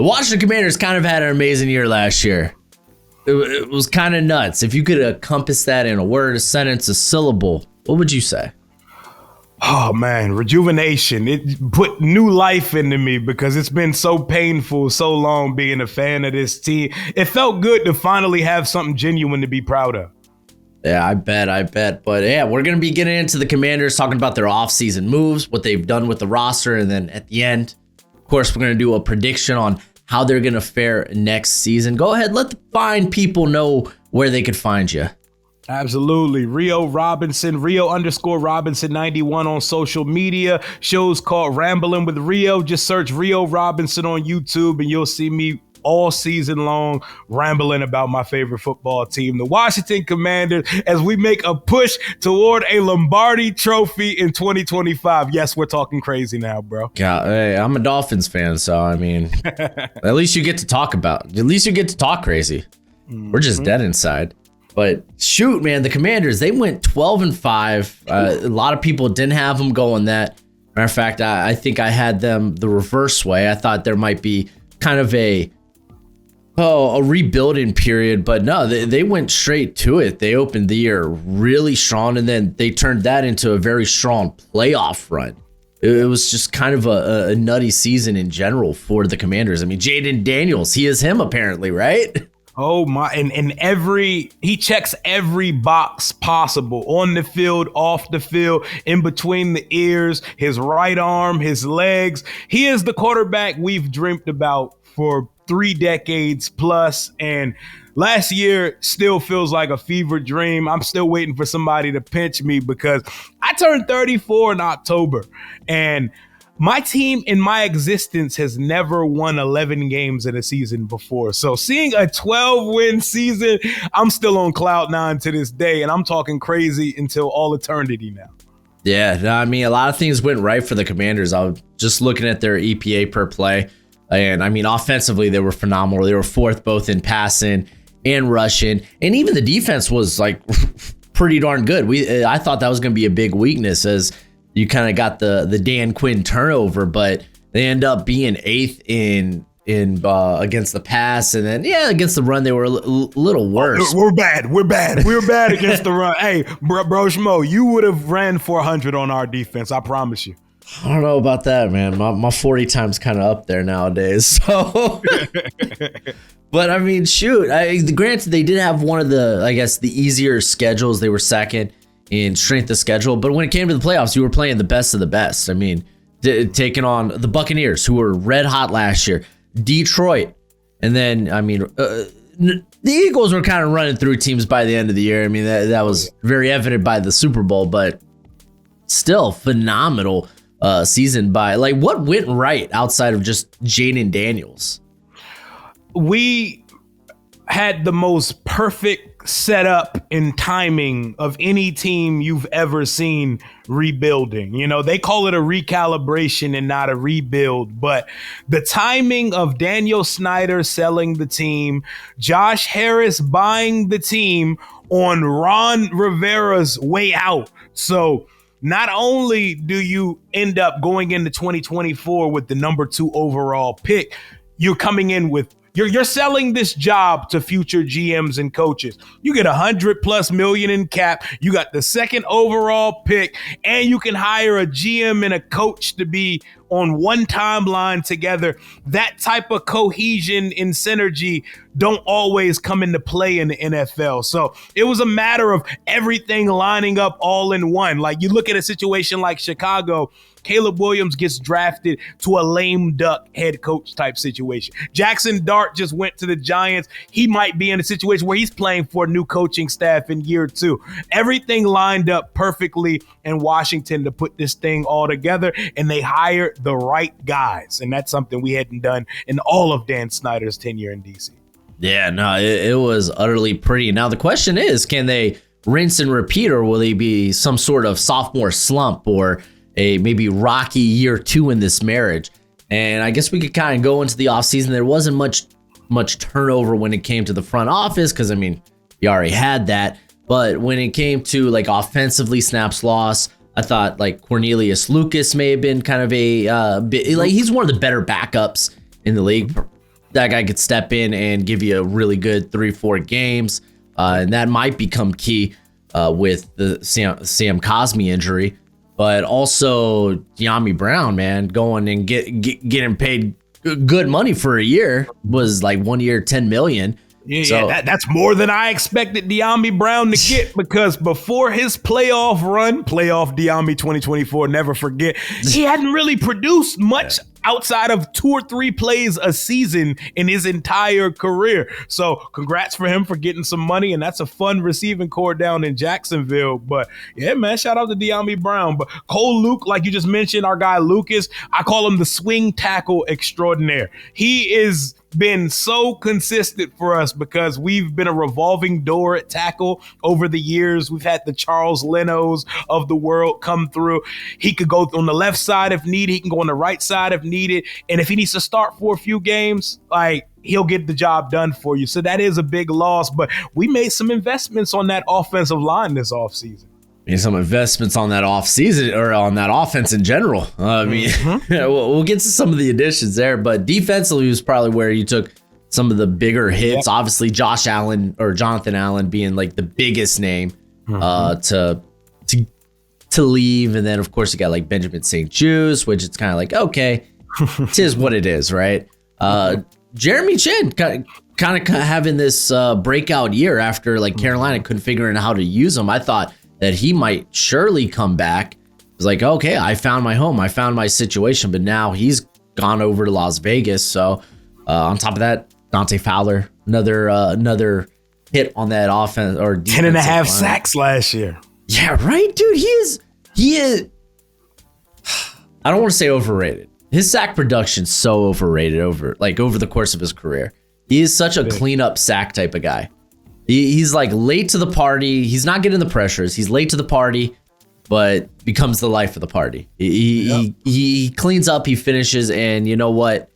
The Washington Commanders kind of had an amazing year last year. It was kind of nuts. If you could encompass that in a word, a sentence, a syllable, what would you say? Oh, man, rejuvenation. It put new life into me because it's been so painful so long being a fan of this team. It felt good to finally have something genuine to be proud of. Yeah, I bet. But yeah, we're going to be getting into the Commanders, talking about their offseason moves, what they've done with the roster. And then at the end, of course, we're going to do a prediction on how they're going to fare next season. Go ahead, let the fine people know where they could find you. Absolutely. Rio Robinson, Rio_Robinson 91 on social media. Shows called Rambling with Rio. Just search Rio Robinson on YouTube and you'll see me all season long rambling about my favorite football team, the Washington Commanders, as we make a push toward a Lombardi trophy in 2025. Yes, we're talking crazy now, bro. Yeah, hey, I'm a Dolphins fan, so I mean, at least you get to talk crazy. Mm-hmm. We're just dead inside. But shoot, man, the Commanders, they went 12-5. A lot of people didn't have them going that. Matter of fact, I think I had them the reverse way. I thought there might be kind of a rebuilding period, but no, they went straight to it. They opened the year really strong, and then they turned that into a very strong playoff run. It was just kind of a nutty season in general for the Commanders. I mean, Jaden Daniels, he is him apparently, right? Oh my, and he checks every box possible on the field, off the field, in between the ears, his right arm, his legs. He is the quarterback we've dreamt about for 3 decades plus, and last year still feels like a fever dream. I'm still waiting for somebody to pinch me because I turned 34 in October, and my team in my existence has never won 11 games in a season before. So seeing a 12-win season, I'm still on cloud 9 to this day, and I'm talking crazy until all eternity now. Yeah, no, I mean, a lot of things went right for the Commanders. I was just looking at their EPA per play. And I mean, offensively, they were phenomenal. They were 4th both in passing and rushing. And even the defense was like pretty darn good. I thought that was going to be a big weakness as you kind of got the Dan Quinn turnover, but they end up being 8th in against the pass. And then, yeah, against the run, they were a little worse. We're bad against the run. Hey, Broshmo, you would have ran 400 on our defense. I promise you. I don't know about that, man. My 40 time's kind of up there nowadays. So, but I mean, shoot. Granted, they did have one of the, I guess, the easier schedules. They were 2nd in strength of schedule. But when it came to the playoffs, you were playing the best of the best. I mean, taking on the Buccaneers, who were red hot last year, Detroit, and then, I mean, the Eagles were kind of running through teams by the end of the year. I mean, that was very evident by the Super Bowl, but still phenomenal season by, like, what went right outside of just Jaden Daniels? We had the most perfect setup and timing of any team you've ever seen rebuilding. You know, they call it a recalibration and not a rebuild, but the timing of Daniel Snyder selling the team, Josh Harris buying the team on Ron Rivera's way out. So not only do you end up going into 2024 with the number 2 overall pick, you're coming in with You're selling this job to future GMs and coaches. You get $100+ million in cap. You got the 2nd overall pick, and you can hire a GM and a coach to be on one timeline together. That type of cohesion and synergy don't always come into play in the NFL. So it was a matter of everything lining up all in one. Like, you look at a situation like Chicago, Caleb Williams gets drafted to a lame duck head coach type situation. Jackson Dart just went to the Giants. He might be in a situation where he's playing for a new coaching staff in year 2. Everything lined up perfectly in Washington to put this thing all together, and they hired the right guys. And that's something we hadn't done in all of Dan Snyder's tenure in DC. Yeah, no, it was utterly pretty. Now the question is, can they rinse and repeat, or will they be some sort of sophomore slump or a maybe rocky year 2 in this marriage? And I guess we could kind of go into the offseason. There wasn't much turnover when it came to the front office because, I mean, you already had that. But when it came to, like, offensively snaps lost, I thought, like, Cornelius Lucas may have been kind of a bit, like, he's one of the better backups in the league. that guy could step in and give you a really good 3-4 games. And that might become key with the Sam Cosmi injury. But also De'Ami Brown, man, going and getting paid good money for a year, was like 1 year, $10 million. Yeah, that's more than I expected De'Ami Brown to get, because before his playoff De'Ami 2024, never forget, he hadn't really produced much outside of 2 or 3 plays a season in his entire career. So congrats for him for getting some money, and that's a fun receiving core down in Jacksonville. But yeah, man, shout out to De'Ami Brown. But Cole Luke, like you just mentioned, our guy Lucas, I call him the swing tackle extraordinaire. He is been so consistent for us because we've been a revolving door at tackle over the years. We've had the Charles Lenos of the world come through. He could go on the left side if needed. He can go on the right side if needed. And if he needs to start for a few games, like, he'll get the job done for you. So that is a big loss, but we made some investments on that offensive line this offseason. Some investments on that offseason, or on that offense in general. I mean, we'll get to some of the additions there, but defensively was probably where you took some of the bigger hits. Yep. Obviously, Jonathan Allen being like the biggest name to leave, and then of course you got like Benjamin St. Juste, which it's kind of like, okay, it is what it is, right? Jeremy Chin kind of having this breakout year after like Carolina couldn't figure out how to use him. I thought that he might surely come back. It was like, okay, I found my home, I found my situation, but now he's gone over to Las Vegas. So on top of that, Dante Fowler, another hit on that offense, or 10.5 sacks last year. Yeah, right, dude. He is. I don't want to say overrated. His sack production's so overrated over the course of his career. He is such a cleanup sack type of guy. He's like late to the party. He's not getting the pressures. He's late to the party, but becomes the life of the party. He cleans up, he finishes, and you know what?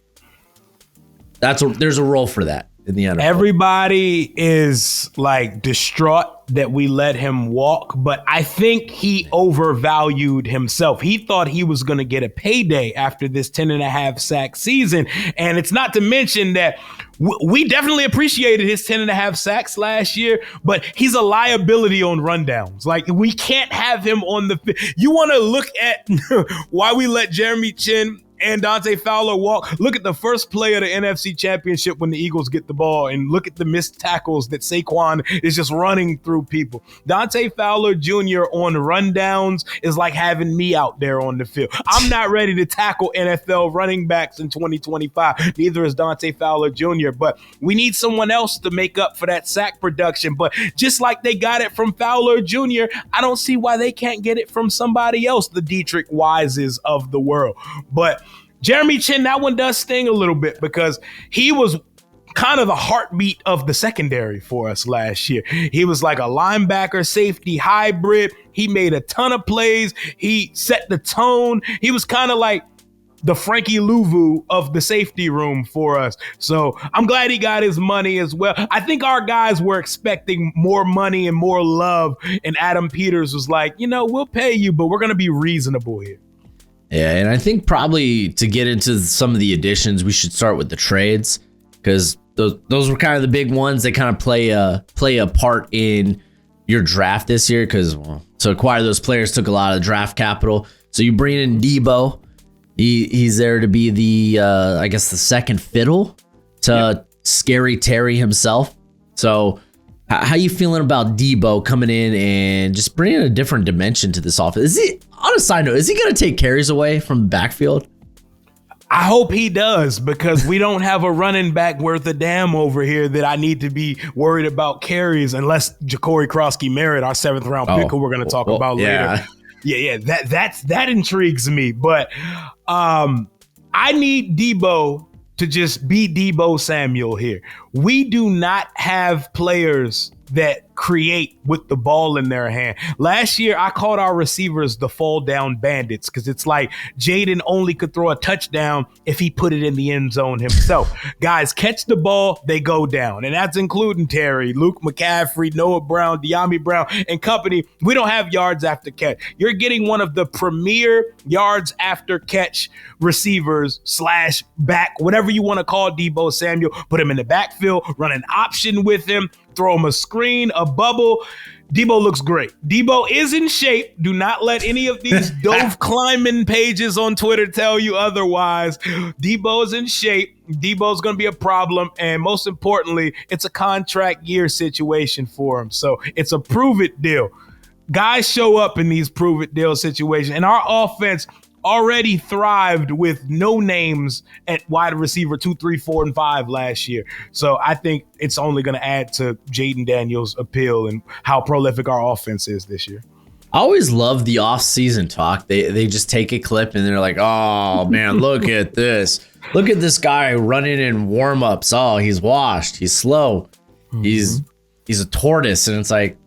There's a role for that in the NFL. Everybody is like distraught that we let him walk, but I think he overvalued himself. He thought he was going to get a payday after this 10.5 sack season. And it's not to mention that we definitely appreciated his 10.5 sacks last year, but he's a liability on rundowns. Like, we can't have him on the. You want to look at why we let Jeremy Chin and Dante Fowler walk. Look at the first play of the NFC Championship when the Eagles get the ball, and look at the missed tackles that Saquon is just running through people. Dante Fowler Jr. on rundowns is like having me out there on the field. I'm not ready to tackle NFL running backs in 2025. Neither is Dante Fowler Jr., but we need someone else to make up for that sack production. But just like they got it from Fowler Jr., I don't see why they can't get it from somebody else, the Dietrich Wises of the world. But Jeremy Chin, that one does sting a little bit because he was kind of the heartbeat of the secondary for us last year. He was like a linebacker safety hybrid. He made a ton of plays. He set the tone. He was kind of like the Frankie Louvu of the safety room for us. So I'm glad he got his money as well. I think our guys were expecting more money and more love, and Adam Peters was like, we'll pay you, but we're going to be reasonable here. Yeah, and I think probably to get into some of the additions, we should start with the trades, because those were kind of the big ones. They kind of play a part in your draft this year, because to acquire those players took a lot of draft capital. So you bring in Debo. He's there to be the the second fiddle to Scary Terry himself. So how you feeling about Debo coming in and just bringing a different dimension to this offense? On a side note, is he going to take carries away from the backfield? I hope he does, because we don't have a running back worth a damn over here that I need to be worried about carries, unless Ja'Cory Krosky-Merritt, our 7th round pick, who we're going to talk about later. Yeah, that intrigues me. But I need Debo to just be Debo Samuel here. We do not have players that create with the ball in their hand. Last year, I called our receivers the fall down bandits because it's like Jaden only could throw a touchdown if he put it in the end zone himself. Guys catch the ball, they go down. And that's including Terry, Luke McCaffrey, Noah Brown, De'Ami Brown, and company. We don't have yards after catch. You're getting one of the premier yards after catch receivers / back, whatever you want to call Deebo Samuel. Put him in the backfield, run an option with him, throw him a screen, a bubble. Deebo looks great. Deebo is in shape. Do not let any of these Dove climbing pages on Twitter tell you otherwise. Deebo's in shape. Deebo's going to be a problem. And most importantly, it's a contract year situation for him. So it's a prove it deal. Guys show up in these prove it deal situations. And our offense already thrived with no names at wide receiver 2, 3, 4, and 5 last year. So I think it's only going to add to Jaden Daniels' appeal and how prolific our offense is this year. I always love the off-season talk. They just take a clip and they're like, oh, man, look at this. Look at this guy running in warm-ups. Oh, he's washed. He's slow. He's a tortoise. And it's like,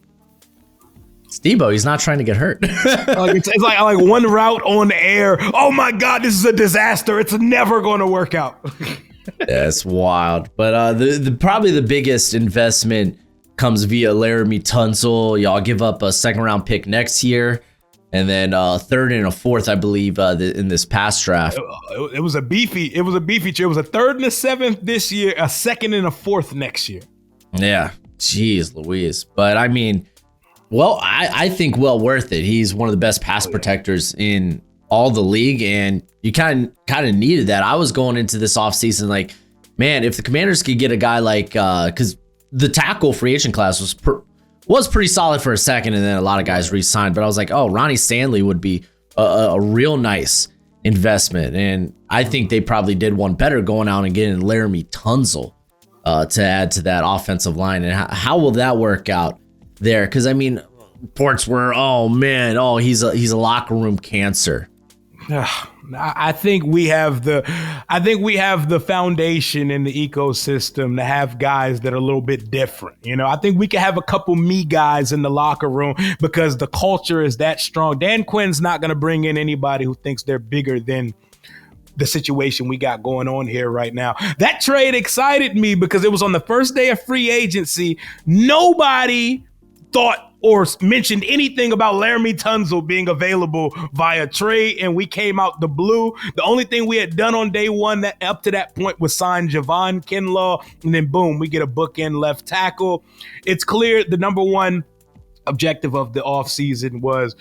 it's Deebo. He's not trying to get hurt. It's like one route on the air. Oh my God, this is a disaster. It's never going to work out. That's wild. But the probably the biggest investment comes via Laramie Tunsil. Y'all give up a second round pick next year, and then third and a fourth, I believe, in this past draft. It was a beefy trade. It was a third and a seventh this year, a second and a fourth next year. Yeah, jeez Louise. But I mean, well, I think well worth it. He's one of the best pass protectors in all the league, and you kind of needed that. I was going into this offseason like, man, if the Commanders could get a guy like, because the tackle free agent class was pretty solid for a second, and then a lot of guys re-signed. But I was like, oh, Ronnie Stanley would be a real nice investment, and I think they probably did one better going out and getting Laramie Tunsil to add to that offensive line. And how will that work out there? Because I mean, reports were, oh man, he's a locker room cancer. I think we have the foundation in the ecosystem to have guys that are a little bit different. You know, I think we can have a couple me guys in the locker room because the culture is that strong. Dan Quinn's not going to bring in anybody who thinks they're bigger than the situation we got going on here right now. That trade excited me because it was on the first day of free agency. Nobody thought or mentioned anything about Laramie Tunsil being available via trade, and we came out the blue. The only thing we had done on day one that up to that point was sign Javon Kinlaw, and then boom, we get a bookend left tackle. It's clear the number one objective of the offseason was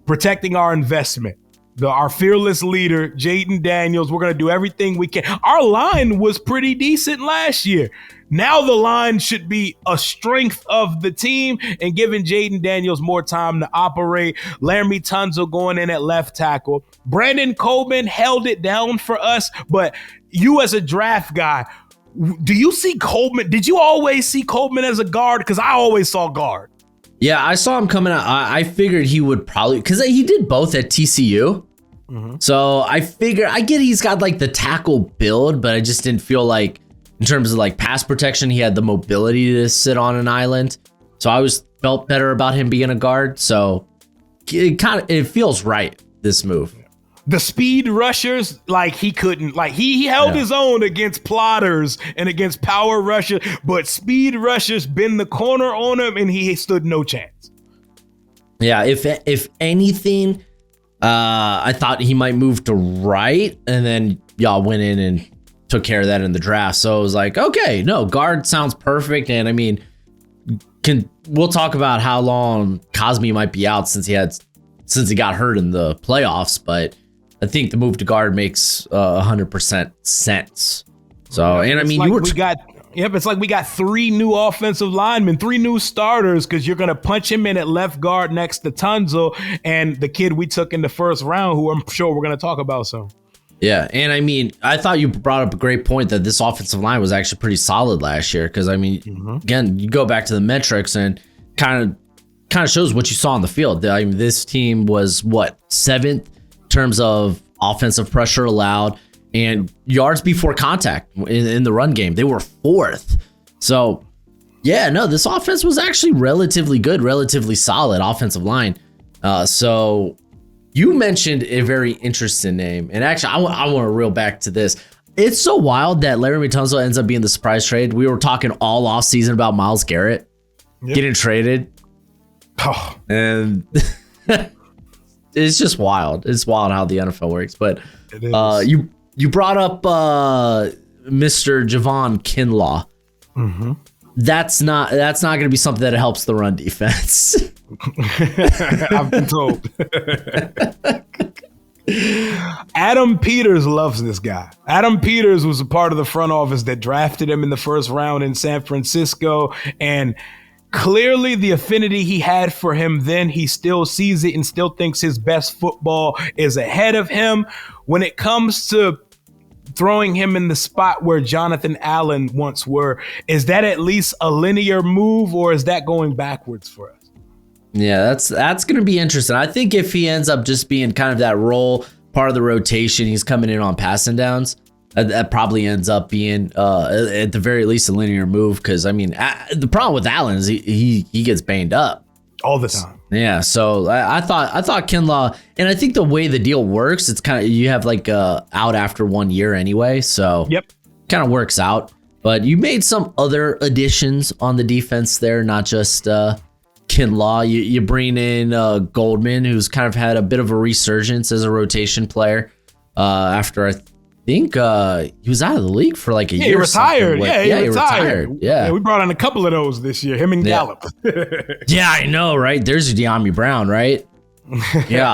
protecting our investment. Our fearless leader, Jaden Daniels, we're going to do everything we can. Our line was pretty decent last year. Now the line should be a strength of the team and giving Jaden Daniels more time to operate. Laramie Tunsil going in at left tackle. Brandon Coleman held it down for us, but you as a draft guy, do you see Coleman? Did you always see Coleman as a guard? Because I always saw guard. Yeah, I saw him coming out. I figured he would probably, because he did both at TCU. Mm-hmm. So I get he's got like the tackle build, but I just didn't feel like in terms of like pass protection, he had the mobility to sit on an island. So I always felt better about him being a guard. So it feels right, this move. The speed rushers, like he couldn't, like he held his own against plotters and against power rushers, but speed rushers bend the corner on him and he stood no chance. Yeah, if anything, I thought he might move to right, and then y'all went in and took care of that in the draft. So it was like, okay, no, guard sounds perfect. And I mean, we'll talk about how long Cosme might be out since he got hurt in the playoffs, but I think the move to guard makes 100% sense. So, and I mean, it's like we got 3 new offensive linemen, 3 new starters, because you're going to punch him in at left guard next to Tunsil and the kid we took in the first round, who I'm sure we're going to talk about soon. Yeah, and I mean, I thought you brought up a great point that this offensive line was actually pretty solid last year. Because I mean, again, you go back to the metrics and kind of shows what you saw on the field. I mean, this team was 7th in terms of offensive pressure allowed and yards before contact in the run game. They were 4th. So Yeah, no, this offense was actually relatively good, relatively solid offensive line. So you mentioned a very interesting name. And actually, I want to reel back to this. It's so wild that Larry Tunsil ends up being the surprise trade. We were talking all offseason about Myles Garrett getting traded. Oh. And it's just wild. It's wild how the NFL works. But you brought up Mr. Javon Kinlaw. Mm-hmm. That's not going to be something that helps the run defense. I've been told. Adam Peters loves this guy. Adam Peters was a part of the front office that drafted him in the first round in San Francisco, and clearly the affinity he had for him then, he still sees it and still thinks his best football is ahead of him. When it comes to throwing him in the spot where Jonathan Allen once were, is that at least a linear move, or is that going backwards for us? Yeah, that's going to be interesting. I think if he ends up just being kind of that role, part of the rotation, he's coming in on passing downs, that probably ends up being at the very least a linear move. Because I mean, the problem with Allen is he gets banged up all the time. Yeah, so I thought Kinlaw, and I think the way the deal works, it's kind of, you have like out after 1 year anyway, so kind of works out. But you made some other additions on the defense there, not just Kinlaw. You bring in Goldman, who's kind of had a bit of a resurgence as a rotation player after I think he was out of the league for like a year. He retired. He retired. Yeah, we brought in a couple of those this year. Him and Gallup. Yeah, I know, right? There's your De'Ami Brown, right? Yeah,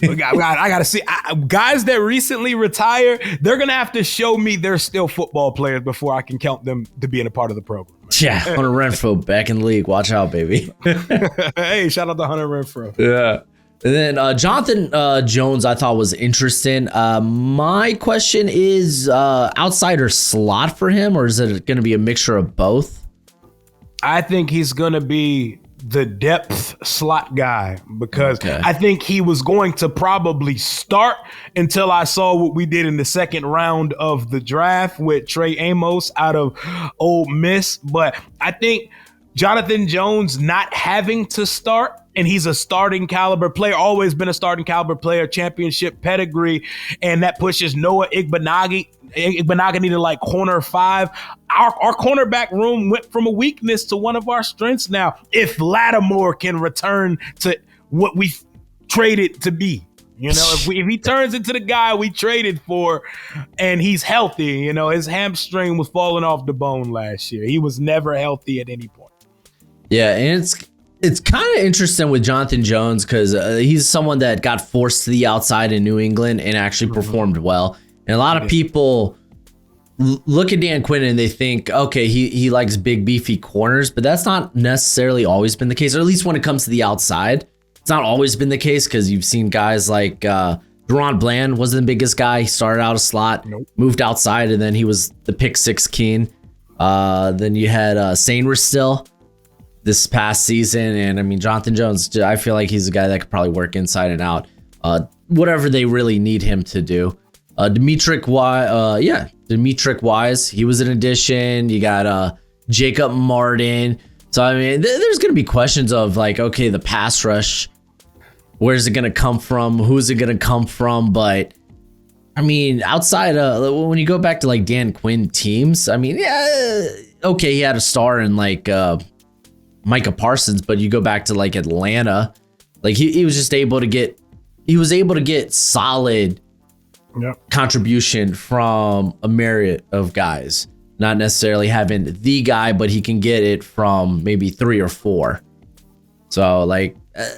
I gotta see guys that recently retired. They're gonna have to show me they're still football players before I can count them to being a part of the program. Yeah, Hunter Renfrow back in the league. Watch out, baby. Hey, shout out to Hunter Renfrow. Yeah. And then Jonathan Jones, I thought was interesting. My question is outside or slot for him, or is it going to be a mixture of both? I think he's going to be the depth slot guy, because I think he was going to probably start until I saw what we did in the second round of the draft with Trey Amos out of Ole Miss. But I think Jonathan Jones not having to start, and he's a starting caliber player, always been a starting caliber player, championship pedigree, and that pushes Noah Igbenogany to like corner 5. Our cornerback room went from a weakness to one of our strengths now. If Lattimore can return to what we traded to be, if he turns into the guy we traded for and he's healthy, his hamstring was falling off the bone last year. He was never healthy at any point. Yeah, and it's kind of interesting with Jonathan Jones because he's someone that got forced to the outside in New England and actually performed well. And a lot of people look at Dan Quinn and they think, okay, he likes big, beefy corners, but that's not necessarily always been the case, or at least when it comes to the outside. It's not always been the case because you've seen guys like Deron Bland wasn't the biggest guy. He started out a slot, moved outside, and then he was the pick 6 king. Then you had Sainris still this past season. And I mean, Jonathan Jones, I feel like he's a guy that could probably work inside and out, whatever they really need him to do. Demetric Wise, he was an addition. You got Jacob Martin. So, I mean, there's going to be questions of like, okay, the pass rush, where's it going to come from? Who's it going to come from? But I mean, outside when you go back to like Dan Quinn teams, I mean, yeah, okay, he had a star in like Micah Parsons, but you go back to like Atlanta, like he was just able to get solid contribution from a myriad of guys, not necessarily having the guy, but he can get it from maybe 3 or 4. So like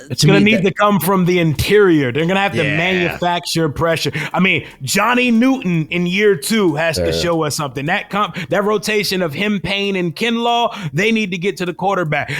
it's going to need to come from the interior. They're going to have to manufacture pressure. I mean, Johnny Newton in year 2 has to show us something. That rotation of him, Payne, and Kinlaw, they need to get to the quarterback.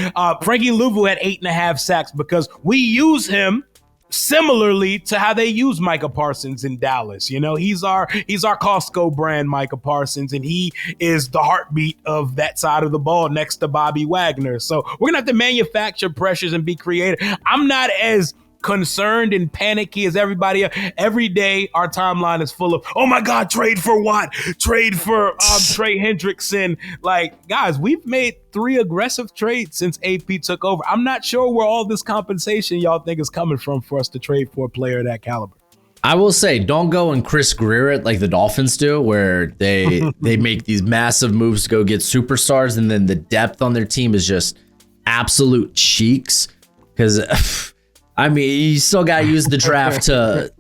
Frankie Louvu had 8.5 sacks because we use him similarly to how they use Micah Parsons in Dallas. He's our Costco brand Micah Parsons, and he is the heartbeat of that side of the ball next to Bobby Wagner. So we're gonna have to manufacture pressures and be creative. I'm not as concerned and panicky as everybody else. Every day our timeline is full of, oh my God, trade for Watt, trade for Trey Hendrickson. Like, guys, we've made 3 aggressive trades since AP took over. I'm not sure where all this compensation y'all think is coming from for us to trade for a player of that caliber. I will say, don't go and Chris Greer it like the Dolphins do, where they make these massive moves to go get superstars, and then the depth on their team is just absolute cheeks. Because I mean, you still got to use the draft to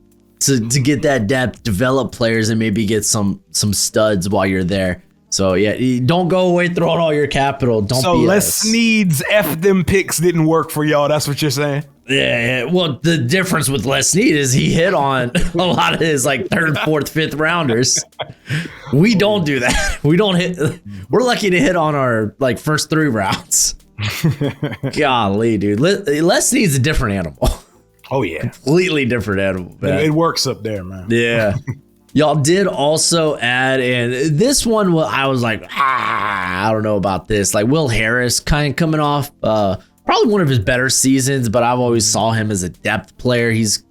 get that depth, develop players, and maybe get some studs while you're there. So yeah, don't go away throwing all your capital. Don't. So Les Snead's F them picks didn't work for y'all. That's what you're saying. Yeah. Well, the difference with Les Snead is he hit on a lot of his like 3rd, 4th, 5th rounders. We don't do that. We don't hit. We're lucky to hit on our like first 3 rounds. Golly, dude. Les Snead's a different animal. Oh yeah, completely different animal, man. It works up there, man. Yeah. Y'all did also add, and this one I was like, I don't know about this. Like Will Harris kind of coming off probably one of his better seasons, but I've always saw him as a depth player. He's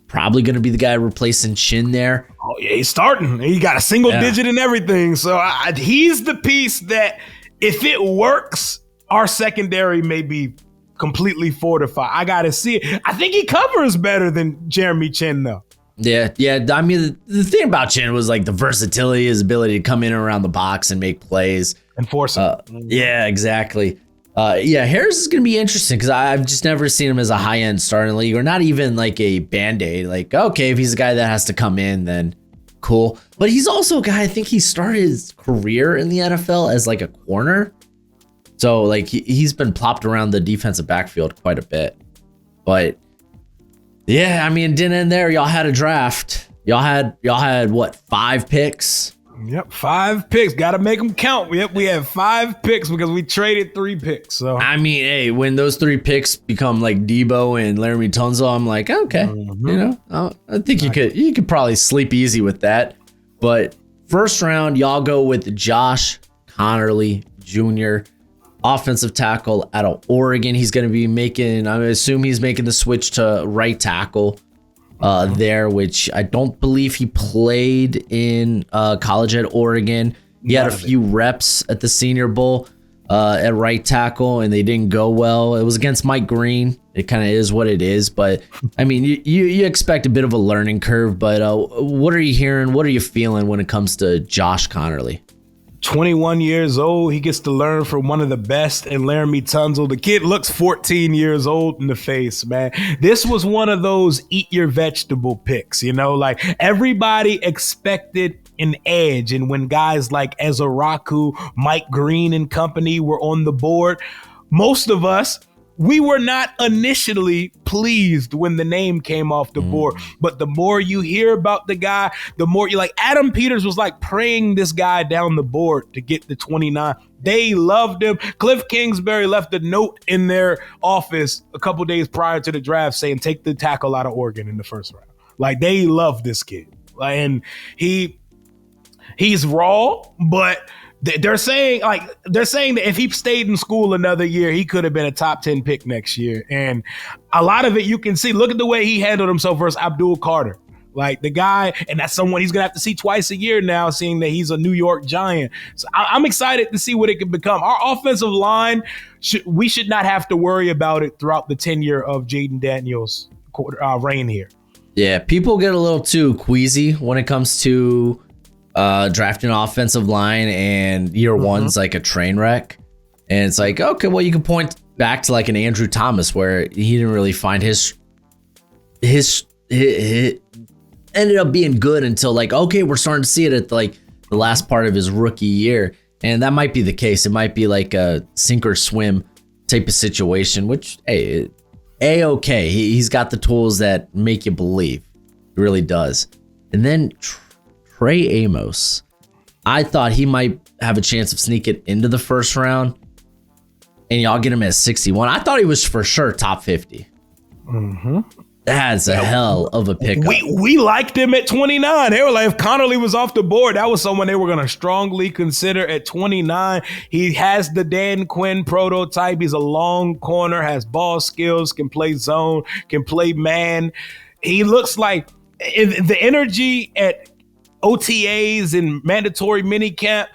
probably going to be the guy replacing Chin there. Oh yeah, he's starting. He got a single digit and everything. So he's the piece that if it works, our secondary may be completely fortified. I got to see it. I think he covers better than Jeremy Chin, though. Yeah. I mean, the thing about Chin was like the versatility, his ability to come in and around the box and make plays. Enforce it. Yeah, exactly. Harris is going to be interesting because I've just never seen him as a high-end star in the league, or not even like a Band-Aid. Like, okay, if he's a guy that has to come in, then cool. But he's also a guy, I think he started his career in the NFL as like a corner. So like he's been plopped around the defensive backfield quite a bit. But yeah, I mean, it didn't end there. Y'all had a draft. Y'all had what, 5 picks? Yep, 5 picks. Got to make them count. Yep, we have 5 picks because we traded 3 picks. So I mean, hey, when those 3 picks become like Debo and Laramie Tunsil, I'm like, okay, I think you could probably sleep easy with that. But first round, y'all go with Josh Connerly Jr., offensive tackle out of Oregon. He's going to be I assume he's making the switch to right tackle there, which I don't believe he played in college at Oregon. He had a few reps at the Senior Bowl at right tackle, and they didn't go well. It was against Mike Green. It kind of is what it is, but I mean, you expect a bit of a learning curve, but what are you hearing? What are you feeling when it comes to Josh Connerly? 21 years old. He gets to learn from one of the best in Laramie Tunsil. The kid looks 14 years old in the face, man. This was one of those eat your vegetable picks, like everybody expected an edge. And when guys like Ezaraku, Mike Green and company were on the board, most of us, we were not initially pleased when the name came off the board, but the more you hear about the guy, the more you like. Adam Peters was like praying this guy down the board to get the 29. They loved him. Cliff Kingsbury left a note in their office a couple days prior to the draft saying, take the tackle out of Oregon in the first round. Like, they love this kid. And he's raw, but they're saying that if he stayed in school another year, he could have been a top 10 pick next year. And a lot of it you can see. Look at the way he handled himself versus Abdul Carter. Like the guy, and that's someone he's going to have to see twice a year now, seeing that he's a New York Giant. So I'm excited to see what it can become. Our offensive line, we should not have to worry about it throughout the tenure of Jaden Daniels' reign here. Yeah, people get a little too queasy when it comes to drafting an offensive line, and year one's like a train wreck. And it's like, okay, well, you can point back to like an Andrew Thomas where he didn't really find his ended up being good until like, okay, we're starting to see it at like the last part of his rookie year. And that might be the case. It might be like a sink or swim type of situation, which, hey, A-okay. He's got the tools that make you believe. He really does. And then Trey Amos, I thought he might have a chance of sneaking into the first round, and y'all get him at 61. I thought he was for sure top 50. That's a hell of a pickup. We liked him at 29. They were like, if Connerly was off the board, that was someone they were going to strongly consider at 29. He has the Dan Quinn prototype. He's a long corner, has ball skills, can play zone, can play man. He looks like the energy at OTAs and mandatory minicamp,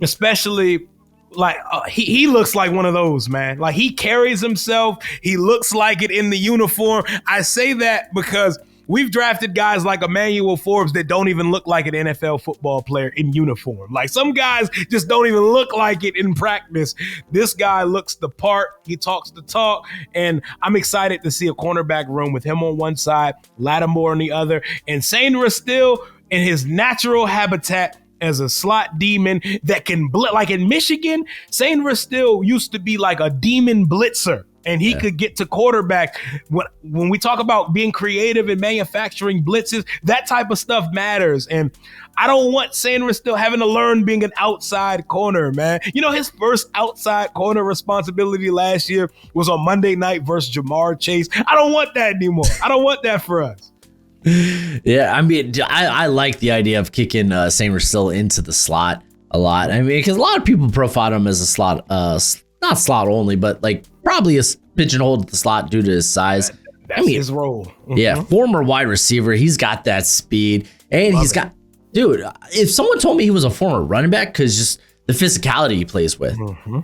especially. Like he looks like one of those, man. Like he carries himself. He looks like it in the uniform. I say that because we've drafted guys like Emmanuel Forbes that don't even look like an NFL football player in uniform. Like some guys just don't even look like it in practice. This guy looks the part. He talks the talk. And I'm excited to see a cornerback room with him on one side, Lattimore on the other, and Sainra still in his natural habitat as a slot demon that can like in Michigan, Sainra still used to be like a demon blitzer, and he could get to quarterback. When we talk about being creative and manufacturing blitzes, that type of stuff matters. And I don't want Sainra still having to learn being an outside corner, man. You know, his first outside corner responsibility last year was on Monday night versus Jamar Chase. I don't want that anymore. I don't want that for us. Yeah, I mean, I like the idea of kicking Sainra still into the slot a lot. I mean, because a lot of people profile him as a slot, not slot only, but like probably a pigeonholed at the slot due to his size. That's his role. Mm-hmm. Yeah, former wide receiver. He's got that speed, and dude, if someone told me he was a former running back, because just the physicality he plays with,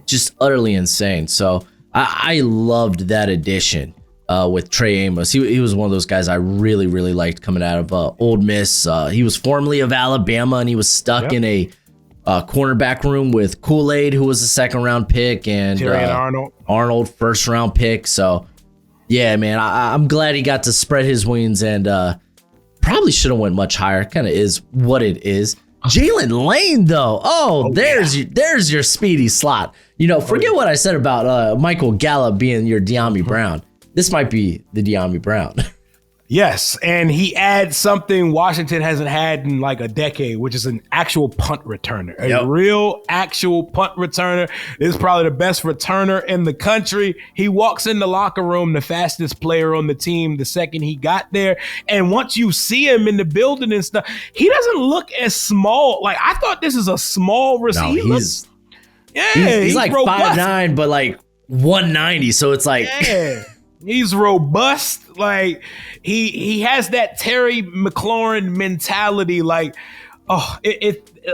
just utterly insane. So I loved that addition. With Trey Amos. He was one of those guys I really, really liked coming out of Ole Miss. He was formerly of Alabama, and he was stuck in a cornerback room with Kool-Aid, who was a second-round pick, and Arnold, first-round pick. So, yeah, man, I'm glad he got to spread his wings, and probably should have went much higher. Kind of is what it is. Jalen Lane, though. There's your speedy slot. You know, forget what I said about Michael Gallup being your De'Ami Brown. This might be the De'Ami Brown. Yes, and he adds something Washington hasn't had in like a decade, which is an actual punt returner. A real actual punt returner. This is probably the best returner in the country. He walks in the locker room, the fastest player on the team the second he got there. And once you see him in the building and stuff, he doesn't look as small. Like, I thought this is a small receiver. No, he's like 5'9", but like 190. So it's like... Yeah. He's robust. Like he has that Terry McLaurin mentality. Like,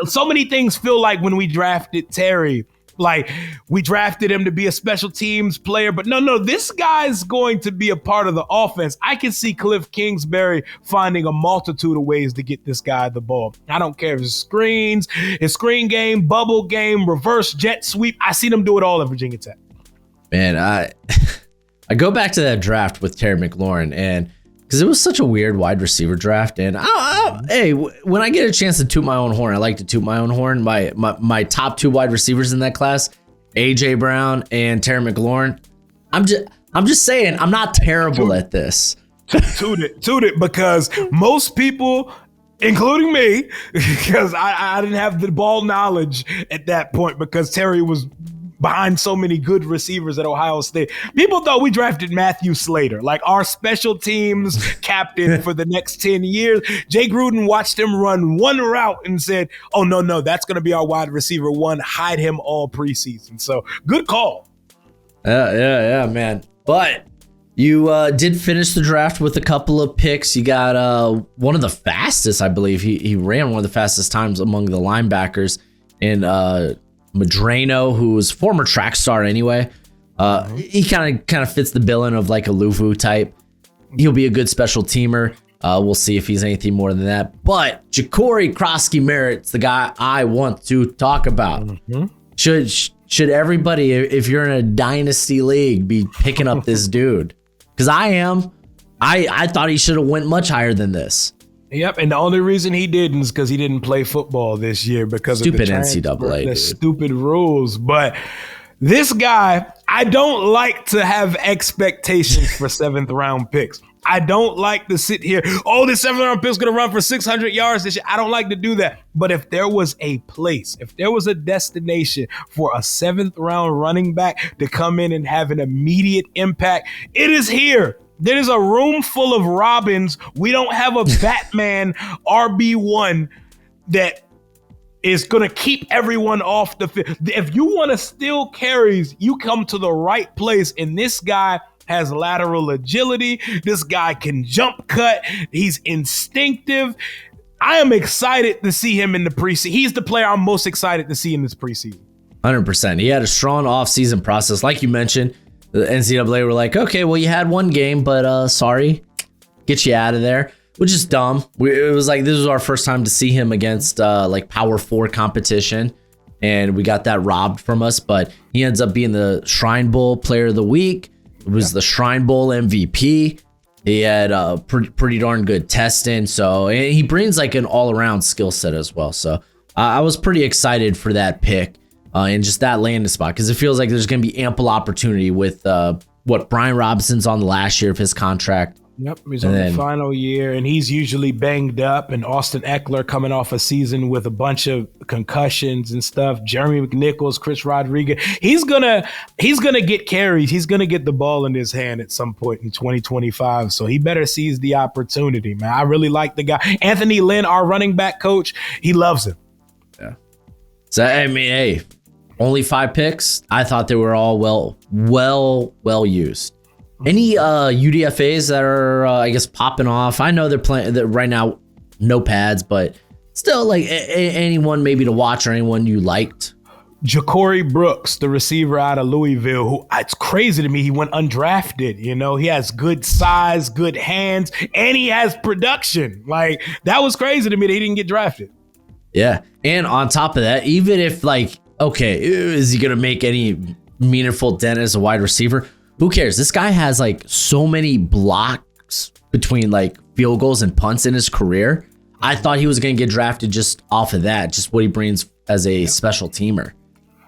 so many things feel like when we drafted Terry, like we drafted him to be a special teams player, but no, this guy's going to be a part of the offense. I can see Cliff Kingsbury finding a multitude of ways to get this guy the ball. I don't care if it's screens, his screen game, bubble game, reverse jet sweep. I see them do it all at Virginia Tech. Man, I go back to that draft with Terry McLaurin, and because it was such a weird wide receiver draft. And hey, when I get a chance to toot my own horn, I like to toot my own horn. My top two wide receivers in that class, AJ Brown and Terry McLaurin. I'm just saying, I'm not terrible at this. Toot it, because most people, including me, because I didn't have the ball knowledge at that point because Terry was behind so many good receivers at Ohio State. People thought we drafted Matthew Slater, like our special teams captain for the next 10 years. Jay Gruden watched him run one route and said, oh, no, that's going to be our wide receiver one. Hide him all preseason. So good call. Yeah, man. But you did finish the draft with a couple of picks. You got one of the fastest, I believe. He ran one of the fastest times among the linebackers in Madrano, who was former track star anyway. He kind of fits the billing of like a Luvu type. He'll be a good special teamer. We'll see if he's anything more than that. But Ja'Cory Krosky-Merritt's the guy I want to talk about. Should everybody, if you're in a dynasty league, be picking up this dude? Because I am. I thought he should have went much higher than this. Yep, and the only reason he didn't is because he didn't play football this year because stupid of the NCAA, the stupid rules. But this guy, I don't like to have expectations for seventh round picks. I don't like to sit here, this seventh round pick's going to run for 600 yards this year. I don't like to do that. But if there was a place, if there was a destination for a seventh round running back to come in and have an immediate impact, it is here. There is a room full of Robins. We don't have a Batman RB1 that is going to keep everyone off the field. If you want to steal carries, you come to the right place. And this guy has lateral agility. This guy can jump cut. He's instinctive. I am excited to see him in the preseason. He's the player I'm most excited to see in this preseason. 100%. He had a strong offseason process. Like you mentioned, the NCAA were like, okay, well, you had one game, but sorry, get you out of there, which is dumb. It was like, this was our first time to see him against like Power 4 competition, and we got that robbed from us, but he ends up being the Shrine Bowl Player of the Week. It was the Shrine Bowl MVP. He had pretty darn good testing, so and he brings like an all-around skill set as well. So I was pretty excited for that pick. And just that landing spot, because it feels like there's going to be ample opportunity with Brian Robinson's on the last year of his contract. Yep, he's on the final year, and he's usually banged up. And Austin Eckler coming off a season with a bunch of concussions and stuff. Jeremy McNichols, Chris Rodriguez. He's gonna get carries. He's gonna get the ball in his hand at some point in 2025. So he better seize the opportunity, man. I really like the guy. Anthony Lynn, our running back coach, he loves him. Yeah. So I mean, hey. Only 5 picks. I thought they were all well used. Any UDFAs that are, I guess, popping off? I know they're playing right now, no pads, but still, like anyone maybe to watch or anyone you liked. Ja'Cory Brooks, the receiver out of Louisville, who it's crazy to me. He went undrafted. You know, he has good size, good hands, and he has production. Like, that was crazy to me that he didn't get drafted. Yeah, and on top of that, even if like, okay, is he going to make any meaningful dent as a wide receiver? Who cares? This guy has like so many blocks between like field goals and punts in his career. I thought he was going to get drafted just off of that, just what he brings as a special teamer.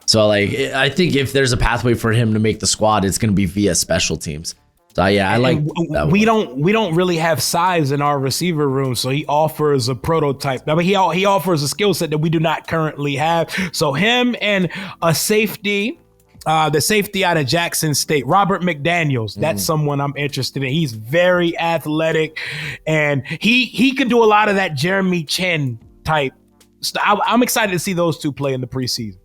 So like, I think if there's a pathway for him to make the squad, it's going to be via special teams. So yeah, I like that. We don't really have size in our receiver room, so he offers a prototype. I mean, he offers a skill set that we do not currently have. So him and a safety, the safety out of Jackson State, Robert McDaniels. That's someone I'm interested in. He's very athletic, and he can do a lot of that Jeremy Chin type. I'm excited to see those two play in the preseason.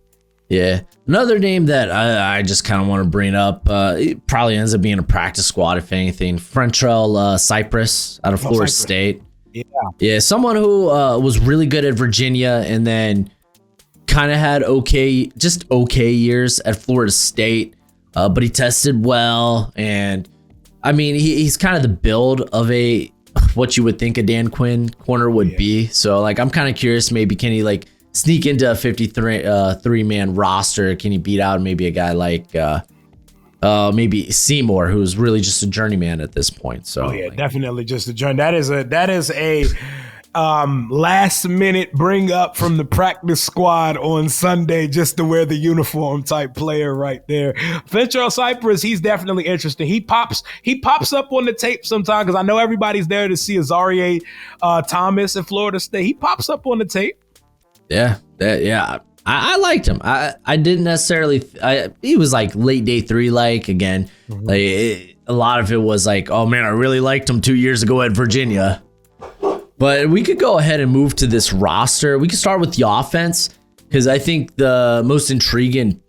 Yeah. Another name that I just kind of want to bring up, it probably ends up being a practice squad, if anything. Frentrell Cypress out of Florida State. Yeah. Someone who was really good at Virginia and then kind of had okay years at Florida State, but he tested well. And I mean, he's kind of the build of what you would think a Dan Quinn corner would be. So like, I'm kind of curious, maybe can he like sneak into a 53-man roster? Can he beat out maybe a guy like maybe Seymour, who's really just a journeyman at this point? So definitely just a journey. That is a last minute bring up from the practice squad on Sunday just to wear the uniform type player right there. Frentrell Cypress, he's definitely interesting. He pops up on the tape sometimes, because I know everybody's there to see Azarie Thomas in Florida State. He pops up on the tape. Yeah. I liked him. I didn't necessarily. He was like late day 3, like again. Like a lot of it was like, oh man, I really liked him 2 years ago at Virginia. But we could go ahead and move to this roster. We could start with the offense, because I think the most intriguing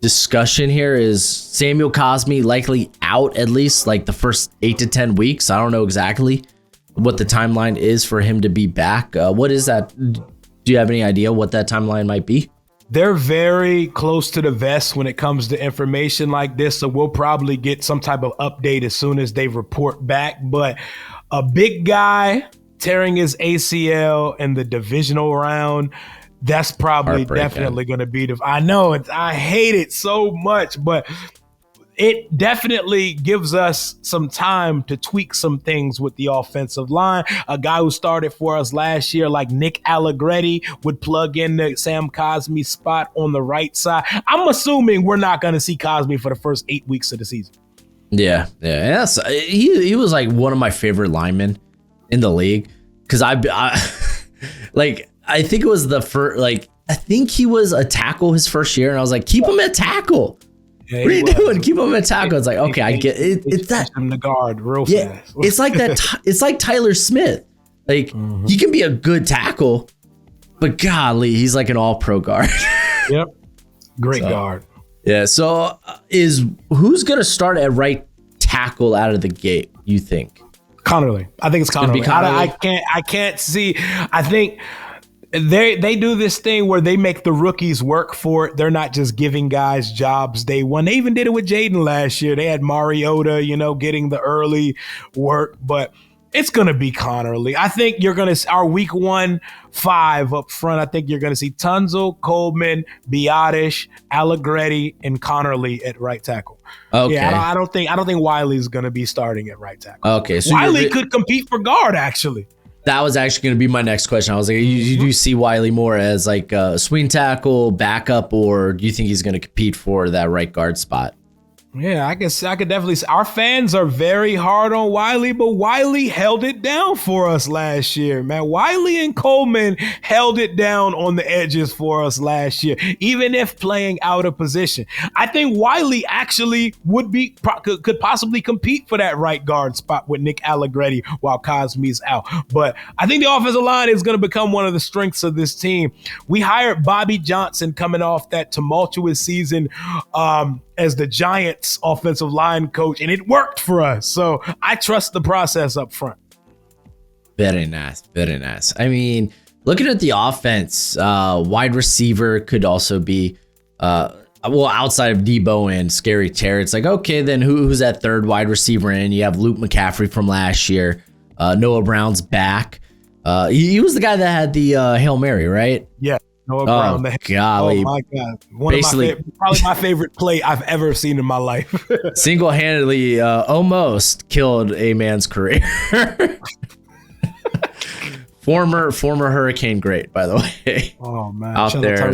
discussion here is Samuel Cosmi likely out at least like the first 8 to 10 weeks. I don't know exactly what the timeline is for him to be back. What is that? Do you have any idea what that timeline might be? They're very close to the vest when it comes to information like this, so we'll probably get some type of update as soon as they report back. But a big guy tearing his ACL in the divisional round, that's probably definitely going to be I know I hate it so much, but it definitely gives us some time to tweak some things with the offensive line. A guy who started for us last year, like Nick Allegretti, would plug in the Sam Cosmi spot on the right side. I'm assuming we're not going to see Cosmi for the first 8 weeks of the season. Yeah. He was like one of my favorite linemen in the league, because I think it was the first, like, I think he was a tackle his first year, and I was like, keep him at tackle. Yeah, what are you doing? Keep him at tackle. It's like, okay, I get it. It's that from the guard real fast. It's like that. It's like Tyler Smith. Like he can be a good tackle, but golly, he's like an all-pro guard. Yep, great guard. Yeah. So who's gonna start at right tackle out of the gate? You think? Connerly. I think it's Connerly. I can't see. I think they do this thing where they make the rookies work for it. They're not just giving guys jobs day one. They even did it with Jaden last year. They had Mariota, getting the early work, but it's going to be Connerly. I think you're going to our week 1-5 up front. I think you're going to see Tunzel, Coleman, Biotish, Allegretti, and Connerly at right tackle. Okay. Yeah, I don't think Wiley's going to be starting at right tackle. Okay, so Wiley could compete for guard actually. That was actually going to be my next question. I was like, you do see Wiley more as like a swing tackle, backup, or do you think he's going to compete for that right guard spot? Yeah, I could definitely say our fans are very hard on Wiley, but Wiley held it down for us last year, man. Wiley and Coleman held it down on the edges for us last year, even if playing out of position. I think Wiley actually could possibly compete for that right guard spot with Nick Allegretti while Cosme's out. But I think the offensive line is going to become one of the strengths of this team. We hired Bobby Johnson coming off that tumultuous season as the Giants offensive line coach, and it worked for us. So I trust the process up front. Very nice. Very nice. I mean, looking at the offense, wide receiver could also be, outside of Debo and Scary Terry, it's like, okay, then who's that third wide receiver in? You have Luke McCaffrey from last year. Noah Brown's back. He was the guy that had the Hail Mary, right? Yeah. Noah Brown. Golly. Oh, my God. Probably my favorite play I've ever seen in my life. Single-handedly almost killed a man's career. Former Hurricane great, by the way. Oh, man. Out there.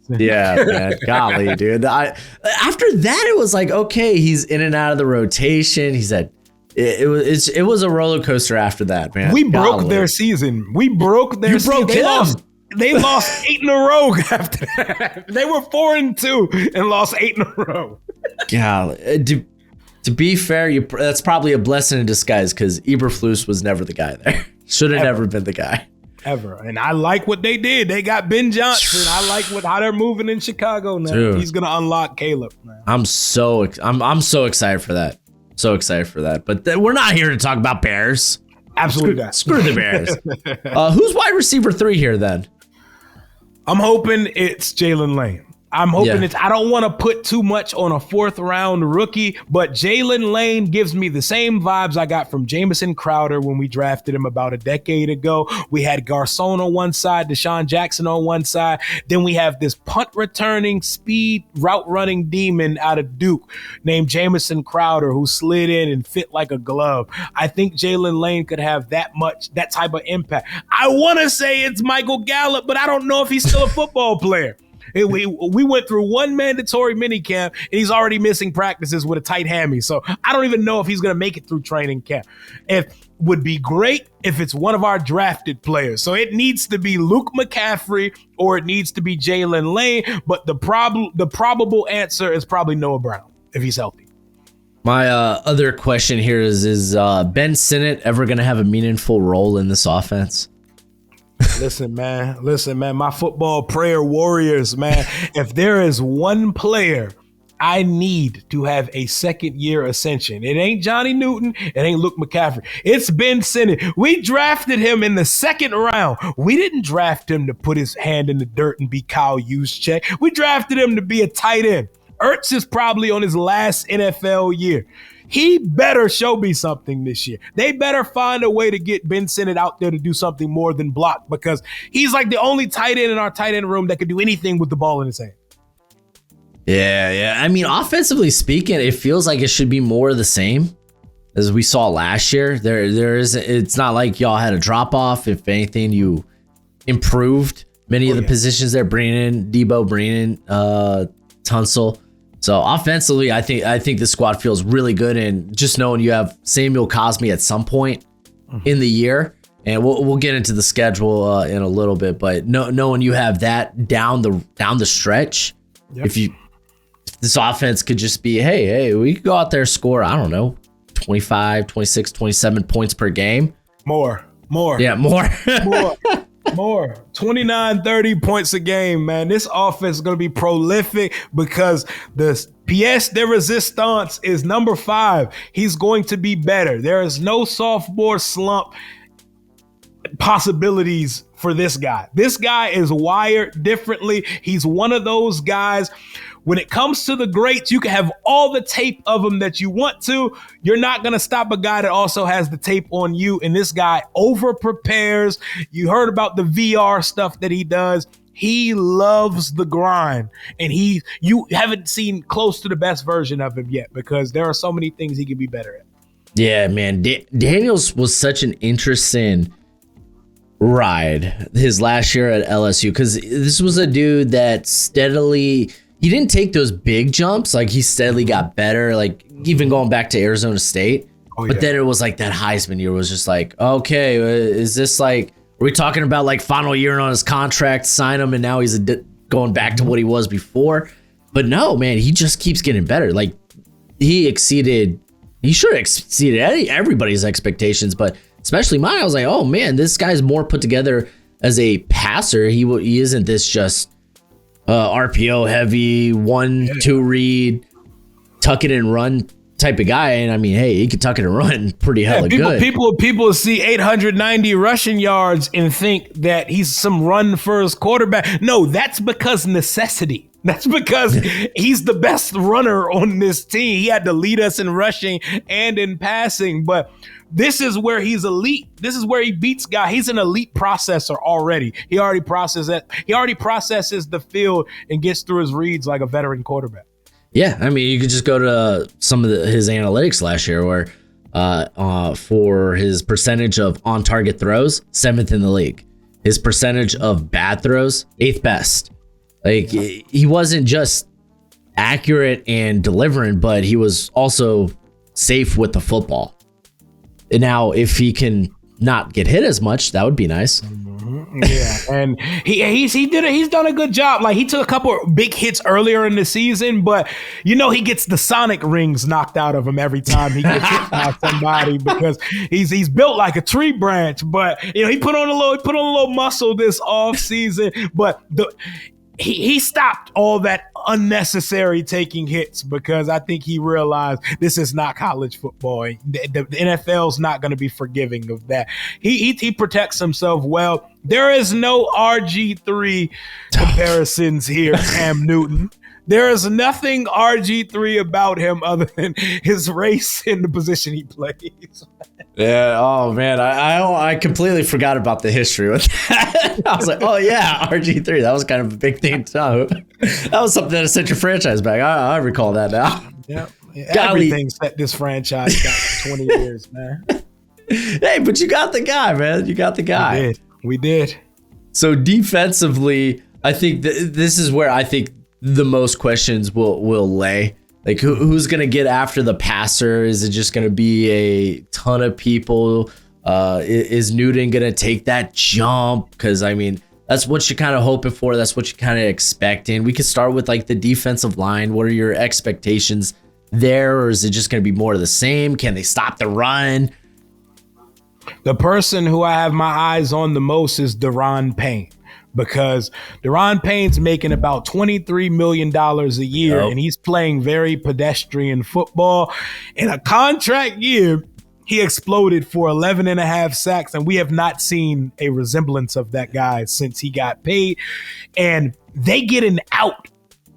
Yeah, man. Golly, dude. After that, it was like, okay, he's in and out of the rotation. He said, it was a roller coaster after that, man. We broke their season. You broke him. They lost 8 in a row after that. They were 4-2 and lost 8 in a row. Golly. To be fair, that's probably a blessing in disguise because Eberflus was never the guy there. Should have never been the guy. Ever. And I like what they did. They got Ben Johnson. I like how they're moving in Chicago now. Dude, he's going to unlock Caleb, man. I'm so excited for that. So excited for that. But we're not here to talk about Bears. Absolutely not. Screw the Bears. Who's wide receiver 3 here then? I'm hoping it's Jalen Lane. I'm hoping I don't want to put too much on a 4th round rookie, but Jalen Lane gives me the same vibes I got from Jamison Crowder when we drafted him about a decade ago. We had Garcon on one side, Deshaun Jackson on one side. Then we have this punt returning, speed route running demon out of Duke named Jamison Crowder who slid in and fit like a glove. I think Jalen Lane could have that type of impact. I want to say it's Michael Gallup, but I don't know if he's still a football player. We went through one mandatory minicamp, and he's already missing practices with a tight hammy. So I don't even know if he's going to make it through training camp. It would be great if it's one of our drafted players. So it needs to be Luke McCaffrey or it needs to be Jalen Lane. But the probable answer is probably Noah Brown if he's healthy. My other question here is Ben Sinnott ever going to have a meaningful role in this offense? Listen, man, my football prayer warriors, man. If there is one player I need to have a second-year ascension, it ain't Johnny Newton, it ain't Luke McCaffrey. It's Ben Sinnott. We drafted him in the 2nd round. We didn't draft him to put his hand in the dirt and be Kyle Juszczyk. We drafted him to be a tight end. Ertz is probably on his last NFL year. He better show me something this year. They better find a way to get Ben Sinnott out there to do something more than block because he's like the only tight end in our tight end room that can do anything with the ball in his hand. Yeah. I mean, offensively speaking, it feels like it should be more of the same as we saw last year. It's not like y'all had a drop off. If anything, you improved many of the positions there, bringing in Debo, bringing in Tunsil. So offensively, I think the squad feels really good, and just knowing you have Samuel Cosme at some point in the year, and we'll get into the schedule in a little bit, but knowing you have that down the stretch, if this offense could just be, hey, we could go out there, score, I don't know, 25, 26, 27 points per game. More. Yeah, more. More. 29, 30 points a game, man. This offense is going to be prolific because the pièce de résistance is number 5. He's going to be better. There is no sophomore slump possibilities for this guy. This guy is wired differently. He's one of those guys. When it comes to the greats, you can have all the tape of them that you want to. You're not going to stop a guy that also has the tape on you. And this guy over prepares. You heard about the VR stuff that he does. He loves the grind, and you haven't seen close to the best version of him yet because there are so many things he can be better at. Yeah, man. Daniels was such an interesting ride his last year at LSU because this was a dude that he didn't take those big jumps. Like, he steadily got better, like even going back to Arizona State. But then it was like that Heisman year was just like, okay, is this like, are we talking about like final year on his contract, sign him, and now he's going back to what he was before? But no, man, he just keeps getting better. Like, he should have exceeded everybody's expectations, but especially mine. I was like, oh man, this guy's more put together as a passer. He isn't this just RPO heavy, 1-2 read, tuck it and run type of guy. And I mean, hey, he could tuck it and run pretty hella good. People see 890 rushing yards and think that he's some run first quarterback. No, that's because necessity. That's because he's the best runner on this team. He had to lead us in rushing and in passing, but this is where he's elite. This is where he beats guys. He's an elite processor already. He already processes the field and gets through his reads like a veteran quarterback. Yeah, I mean, you could just go to some of his analytics last year where for his percentage of on-target throws, 7th in the league. His percentage of bad throws, 8th best. Like, he wasn't just accurate and delivering, but he was also safe with the football. And now, if he can not get hit as much, that would be nice. Yeah, and he's done a good job. Like, he took a couple of big hits earlier in the season, but he gets the sonic rings knocked out of him every time he gets hit by somebody because he's built like a tree branch. But he put on a little muscle this off season, but he stopped all that unnecessary taking hits because I think he realized this is not college football. The NFL's not going to be forgiving of that. He protects himself well. There is no RG3 comparisons here, Cam Newton. There is nothing RG3 about him other than his race and the position he plays. Yeah. Oh man, I completely forgot about the history with that. I was like, oh yeah, RG3. That was kind of a big thing too. That was something that set your franchise back. I recall that now. Yeah. Everything set this franchise back for 20 years, man. Hey, but you got the guy, man. You got the guy. We did. So defensively, I think this is where I think the most questions will lay. Like, who's going to get after the passer? Is it just going to be a ton of people? Is Newton going to take that jump? Because, I mean, that's what you're kind of hoping for. That's what you're kind of expecting. We could start with, like, the defensive line. What are your expectations there? Or is it just going to be more of the same? Can they stop the run? The person who I have my eyes on the most is Daron Payne. Because Daron Payne's making about $23 million a year, and he's playing very pedestrian football. In a contract year, he exploded for 11 and a half sacks, and we have not seen a resemblance of that guy since he got paid. And they get an out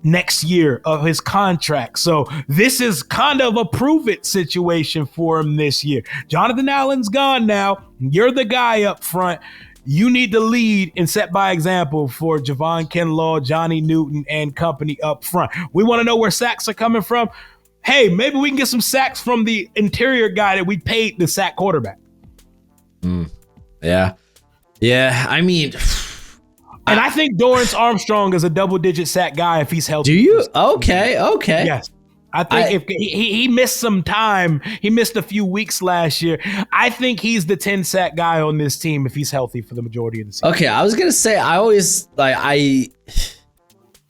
next year of his contract. So this is kind of a prove-it situation for him this year. Jonathan Allen's gone now. You're the guy up front. You need to lead and set by example for Javon Kinlaw, Johnny Newton, and company up front. We want to know where sacks are coming from. Hey, maybe we can get some sacks from the interior guy that we paid the sack quarterback. Yeah. I mean, and I think Dorrance Armstrong is a double-digit sack guy if he's healthy. Do you? Okay. Yes. I think if he missed some time, he missed a few weeks last year. I think he's the 10 sack guy on this team if he's healthy for the majority of the season. Okay, I was gonna say I always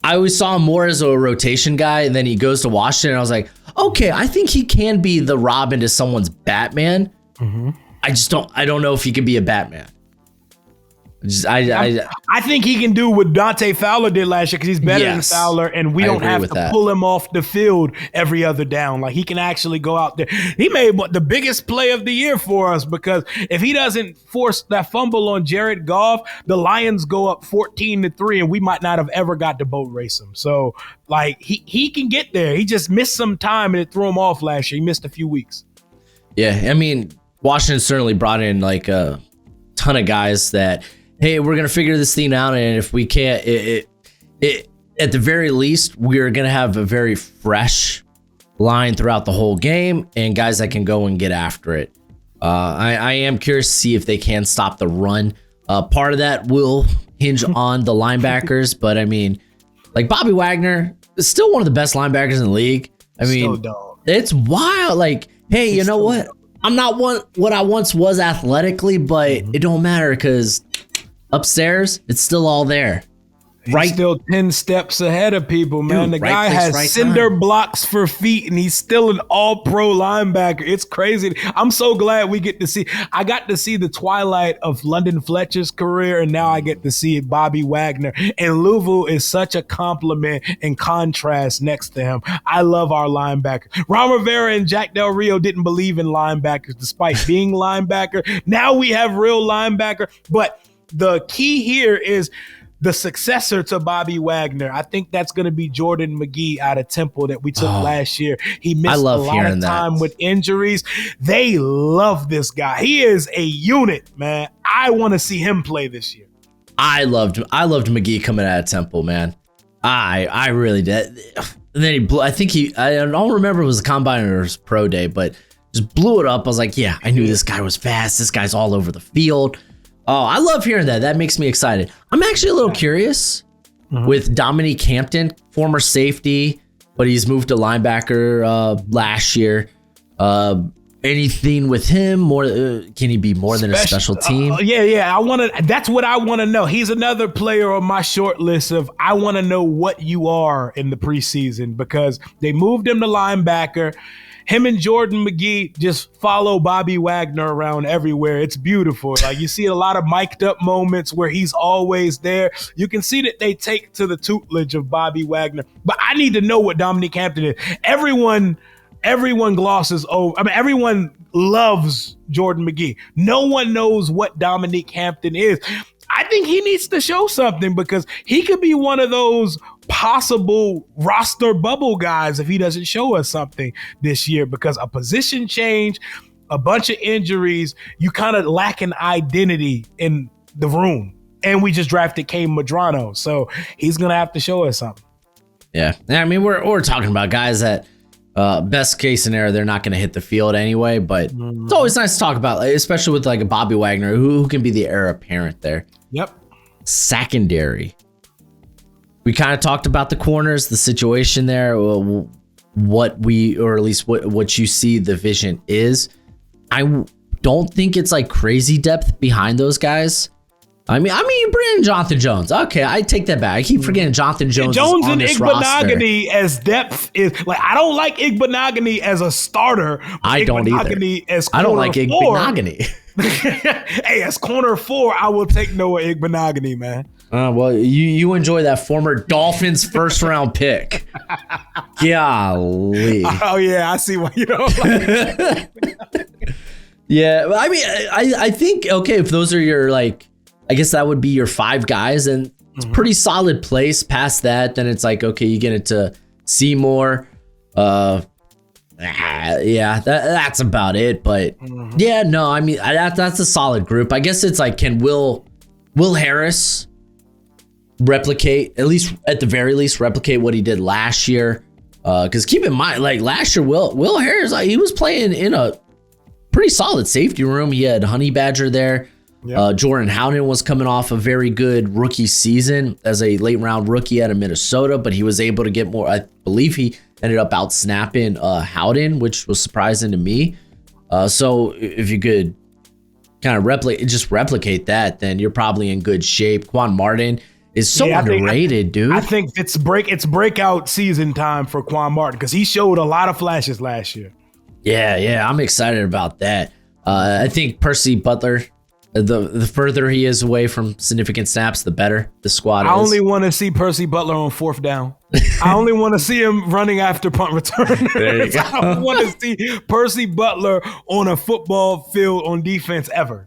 I always saw him more as a rotation guy, and then he goes to Washington, and I was like, okay, I think he can be the Robin to someone's Batman. Mm-hmm. I don't know if he can be a Batman. I think he can do what Dante Fowler did last year because he's better than Fowler, and we don't have to pull him off the field every other down. Like, he can actually go out there. He made the biggest play of the year for us because if he doesn't force that fumble on Jared Goff, the Lions go up 14-3, and we might not have ever got to boat race him. So, like, he can get there. He just missed some time, and it threw him off last year. He missed a few weeks. Yeah, I mean, Washington certainly brought in like a ton of guys that, hey, we're going to figure this thing out, and if we can't, at the very least, we're going to have a very fresh line throughout the whole game and guys that can go and get after it. I am curious to see if they can stop the run. Part of that will hinge on the linebackers, but I mean, like Bobby Wagner is still one of the best linebackers in the league. I mean, it's wild. Like, hey, you know what? I'm not what I once was athletically, but it don't matter because upstairs, it's still all there. He's still 10 steps ahead of people, man. Dude, the guy has cinder blocks for feet, and he's still an all-pro linebacker. It's crazy. I'm so glad we get to see. I got to see the twilight of London Fletcher's career, and now I get to see Bobby Wagner. And Louisville is such a compliment and contrast next to him. I love our linebackers. Ron Rivera and Jack Del Rio didn't believe in linebackers despite being linebacker. Now we have real linebacker, but the key here is the successor to Bobby Wagner. I think that's going to be Jordan McGee out of Temple that we took last year. He missed a lot of time with injuries. They love this guy. He is a unit, man. I want to see him play this year. I loved McGee coming out of Temple, man. I really did. And then I don't remember if it was the combine or his pro day, but just blew it up. I was like, yeah, I knew this guy was fast. This guy's all over the field. Oh, I love hearing that. That makes me excited. I'm actually a little curious with Dominique Hampton, former safety, but he's moved to linebacker last year. Anything with him? Can he be more than a special team? Yeah. That's what I want to know. He's another player on my short list of I want to know what you are in the preseason because they moved him to linebacker. Him and Jordan McGee just follow Bobby Wagner around everywhere. It's beautiful. Like, you see a lot of mic'd up moments where he's always there. You can see that they take to the tutelage of Bobby Wagner. But I need to know what Dominique Hampton is. Everyone glosses over. I mean, everyone loves Jordan McGee. No one knows what Dominique Hampton is. I think he needs to show something because he could be one of those possible roster bubble guys if he doesn't show us something this year because a position change, a bunch of injuries, you kind of lack an identity in the room. And we just drafted Kane Madrano, so he's going to have to show us something. Yeah. I mean, we're talking about guys that best case scenario, they're not going to hit the field anyway, but it's always nice to talk about, especially with like a Bobby Wagner who can be the heir apparent there. Yep. Secondary. We kind of talked about the corners, the situation there, what you see the vision is. I don't think it's like crazy depth behind those guys. I mean, you bring in Jonathan Jones. Okay, I take that back. I keep forgetting Jonathan Jones. Jones is on and this Igbenogany as depth is like I don't like Igbenogany as a starter. I don't either. I don't like Igbenogany. Hey, as corner 4, I will take Noah Igbenogany, man. Well, you enjoy that former Dolphins first round pick. Golly. Oh yeah, I see why you don't like it. Yeah, I mean, I think if those are your I guess that would be your 5 guys, and it's a pretty solid place. Past that, then it's like, okay, you get into Seymour. Yeah, that's about it. But yeah, no, I mean, that's a solid group. I guess it's like, can Will Harris replicate, at the very least, replicate what he did last year? Because keep in mind, like last year, Will Harris, he was playing in a pretty solid safety room. He had Honey Badger there. Yep. Jordan Howden was coming off a very good rookie season as a late round rookie out of Minnesota, but he was able to get more. I believe he ended up out snapping Howden, which was surprising to me. So if you could kind of replicate that, then you're probably in good shape. Quan Martin is so underrated, dude. I think it's breakout season time for Quan Martin because he showed a lot of flashes last year. Yeah, I'm excited about that. I think Percy Butler, the further he is away from significant snaps, the better the squad is. I only want to see Percy Butler on 4th down. I only want to see him running after punt return. There you go. I want to see Percy Butler on a football field on defense ever.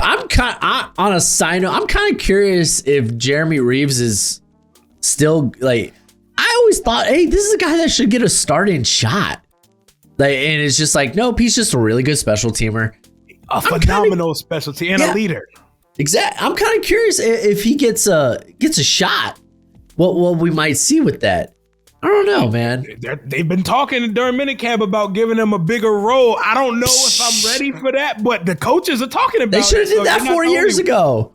On a side note, I'm kind of curious if Jeremy Reeves is still like. I always thought, hey, this is a guy that should get a starting shot. Like, and it's just like, nope, he's just a really good special teamer, a phenomenal specialty and a leader. Exactly. I'm kind of curious if he gets a shot. What we might see with that. I don't know, man. They've been talking during minicamp about giving him a bigger role. I don't know if I'm ready for that, but the coaches are talking about it. They should have did that 4 years ago.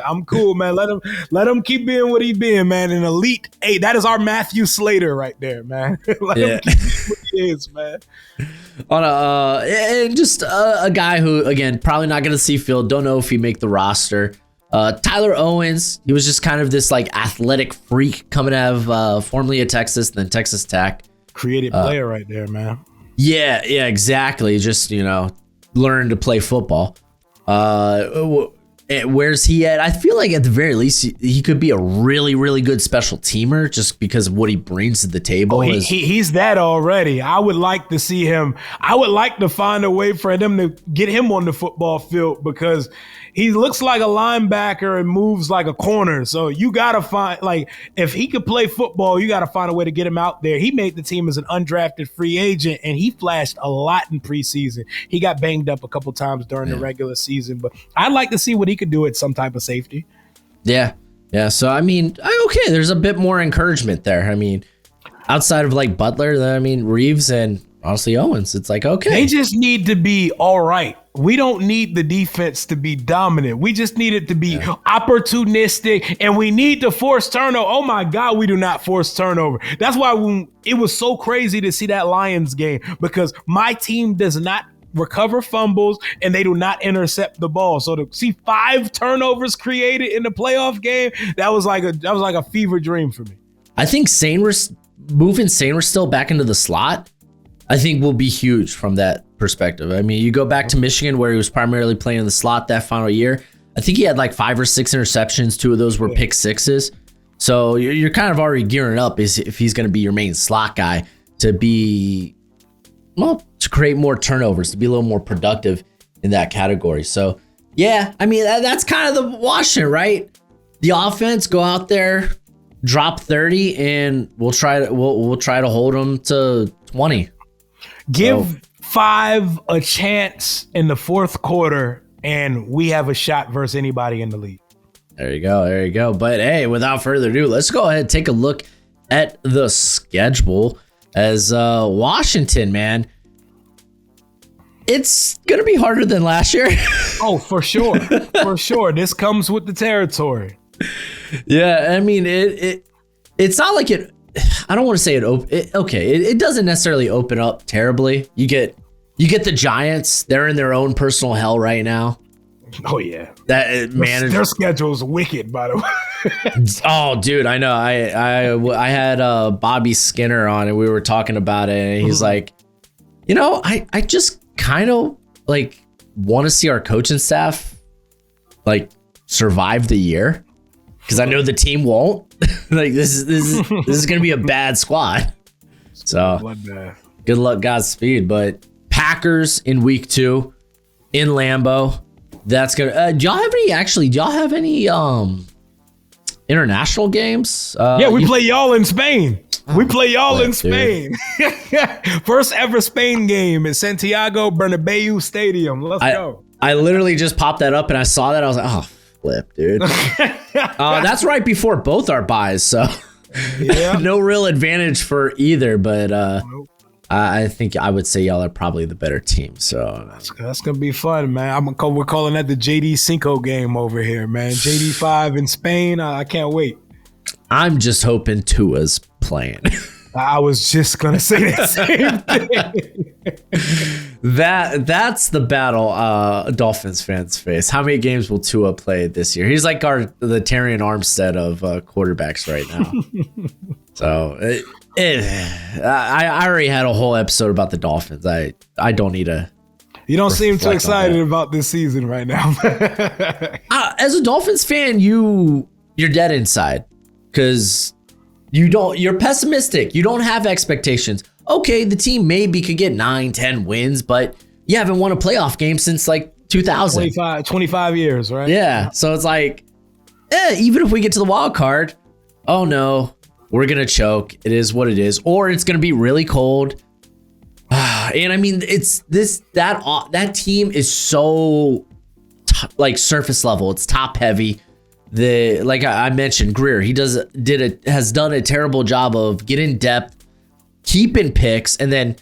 I'm cool, man. Let him keep being what he being, man. An elite. Hey, that is our Matthew Slater right there, man. Let him keep being what he is, man. And just a guy who, again, probably not going to see field. Don't know if he make the roster. Tyler Owens, he was just kind of this like athletic freak coming out of formerly at Texas, then Texas Tech. Creative player right there, man. Yeah, exactly. Just, learn to play football. Where's he at? I feel like at the very least, he could be a really, really good special teamer just because of what he brings to the table. He's that already. I would like to see him. I would like to find a way for them to get him on the football field because he looks like a linebacker and moves like a corner. So you got to find, like, if he could play football, you got to find a way to get him out there. He made the team as an undrafted free agent, and he flashed a lot in preseason. He got banged up a couple times during the regular season, but I'd like to see what he could do at some type of safety. Yeah. So, I mean, okay, there's a bit more encouragement there. I mean, outside of, like, Butler, Reeves and honestly Owens, it's like, okay. They just need to be all right. We don't need the defense to be dominant. We just need it to be opportunistic, and we need to force turnover. Oh, my God, we do not force turnover. That's why it was so crazy to see that Lions game because my team does not recover fumbles, and they do not intercept the ball. So to see 5 turnovers created in the playoff game, that was like a fever dream for me. I think moving Sainristil still back into the slot, I think will be huge from that perspective. I mean, you go back to Michigan where he was primarily playing in the slot that final year. I think he had like 5 or 6 interceptions. 2 of those were pick sixes. So you're kind of already gearing up if he's going to be your main slot guy to create more turnovers, to be a little more productive in that category. So, yeah, I mean, that's kind of the Washington, right? The offense, go out there, drop 30, and we'll try to hold them to 20. Give 5 a chance in the 4th quarter, and we have a shot versus anybody in the league. There you go. But hey, without further ado, let's go ahead and take a look at the schedule as Washington, man. It's going to be harder than last year. Oh, for sure. For sure. This comes with the territory. Yeah, I mean, it's not like it. I don't want to say it doesn't necessarily open up terribly. You get the Giants. They're in their own personal hell right now. Oh yeah, their schedule's wicked, by the way. Oh, dude, I know. I had Bobby Skinner on, and we were talking about it, and he's like, I just kind of like want to see our coaching staff like survive the year because I know the team won't. Like this is gonna be a bad squad. So good luck, Godspeed. But Packers in week 2 in Lambeau. That's gonna. Do y'all have any international games? Yeah, we play y'all in Spain. We play y'all in Spain. First ever Spain game at Santiago Bernabeu Stadium. Let's go. I literally just popped that up and I saw that. I was like, oh, flip, dude. That's right before both our buys. So no real advantage for either. But I think I would say y'all are probably the better team. So that's going to be fun, man. We're calling that the JD Cinco game over here, man. JD5 in Spain. I can't wait. I'm just hoping Tua's playing. I was just going to say the same thing. That's the battle Dolphins fans face. How many games will Tua play this year? He's like the Terrion Armstead of quarterbacks right now. So I already had a whole episode about the Dolphins. I don't need to. You don't seem too excited about this season right now. As a Dolphins fan, you're dead inside because you're pessimistic. You don't have expectations. Okay, the team maybe could get 9-10 wins, but you haven't won a playoff game since like 2000. 25 years, right? Yeah. So it's like, even if we get to the wild card, oh no, we're going to choke. It is what it is. Or it's going to be really cold. And I mean, that team is so like surface level. It's top heavy. Like I mentioned, Greer, has done a terrible job of getting depth, keeping picks, and then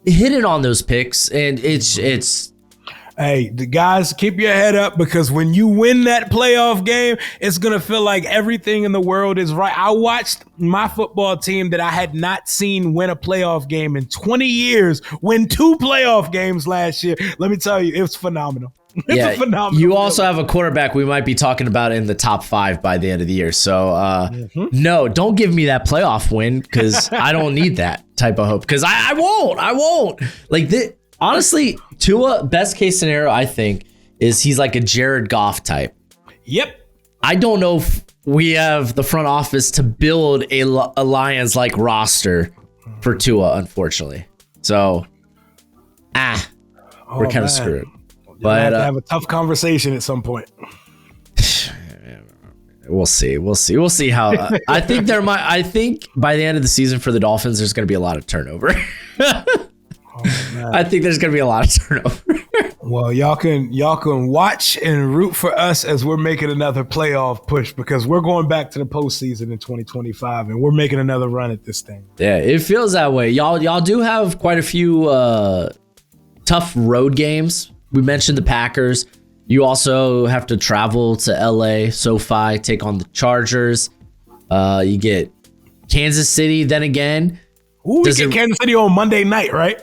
hitting on those picks. And it's. Hey, the guys, keep your head up because when you win that playoff game, it's going to feel like everything in the world is right. I watched my football team that I had not seen win a playoff game in 20 years win 2 playoff games last year. Let me tell you, it was phenomenal. It's phenomenal. You also have a quarterback we might be talking about in the top 5 by the end of the year. So, no, don't give me that playoff win because I don't need that type of hope because I won't. Like this. Honestly, Tua, best case scenario, I think, is he's like a Jared Goff type. Yep. I don't know if we have the front office to build a Lions-like roster for Tua, unfortunately. So, we're kind of screwed. But have to have a tough conversation at some point. We'll see how. I think by the end of the season for the Dolphins, there's going to be a lot of turnover. I think there's going to be a lot of turnover. Well, y'all can watch and root for us as we're making another playoff push because we're going back to the postseason in 2025 and we're making another run at this thing. Yeah, it feels that way. Y'all do have quite a few tough road games. We mentioned the Packers. You also have to travel to LA, SoFi, take on the Chargers. You get Kansas City. Then again, we get Kansas City on Monday night, right?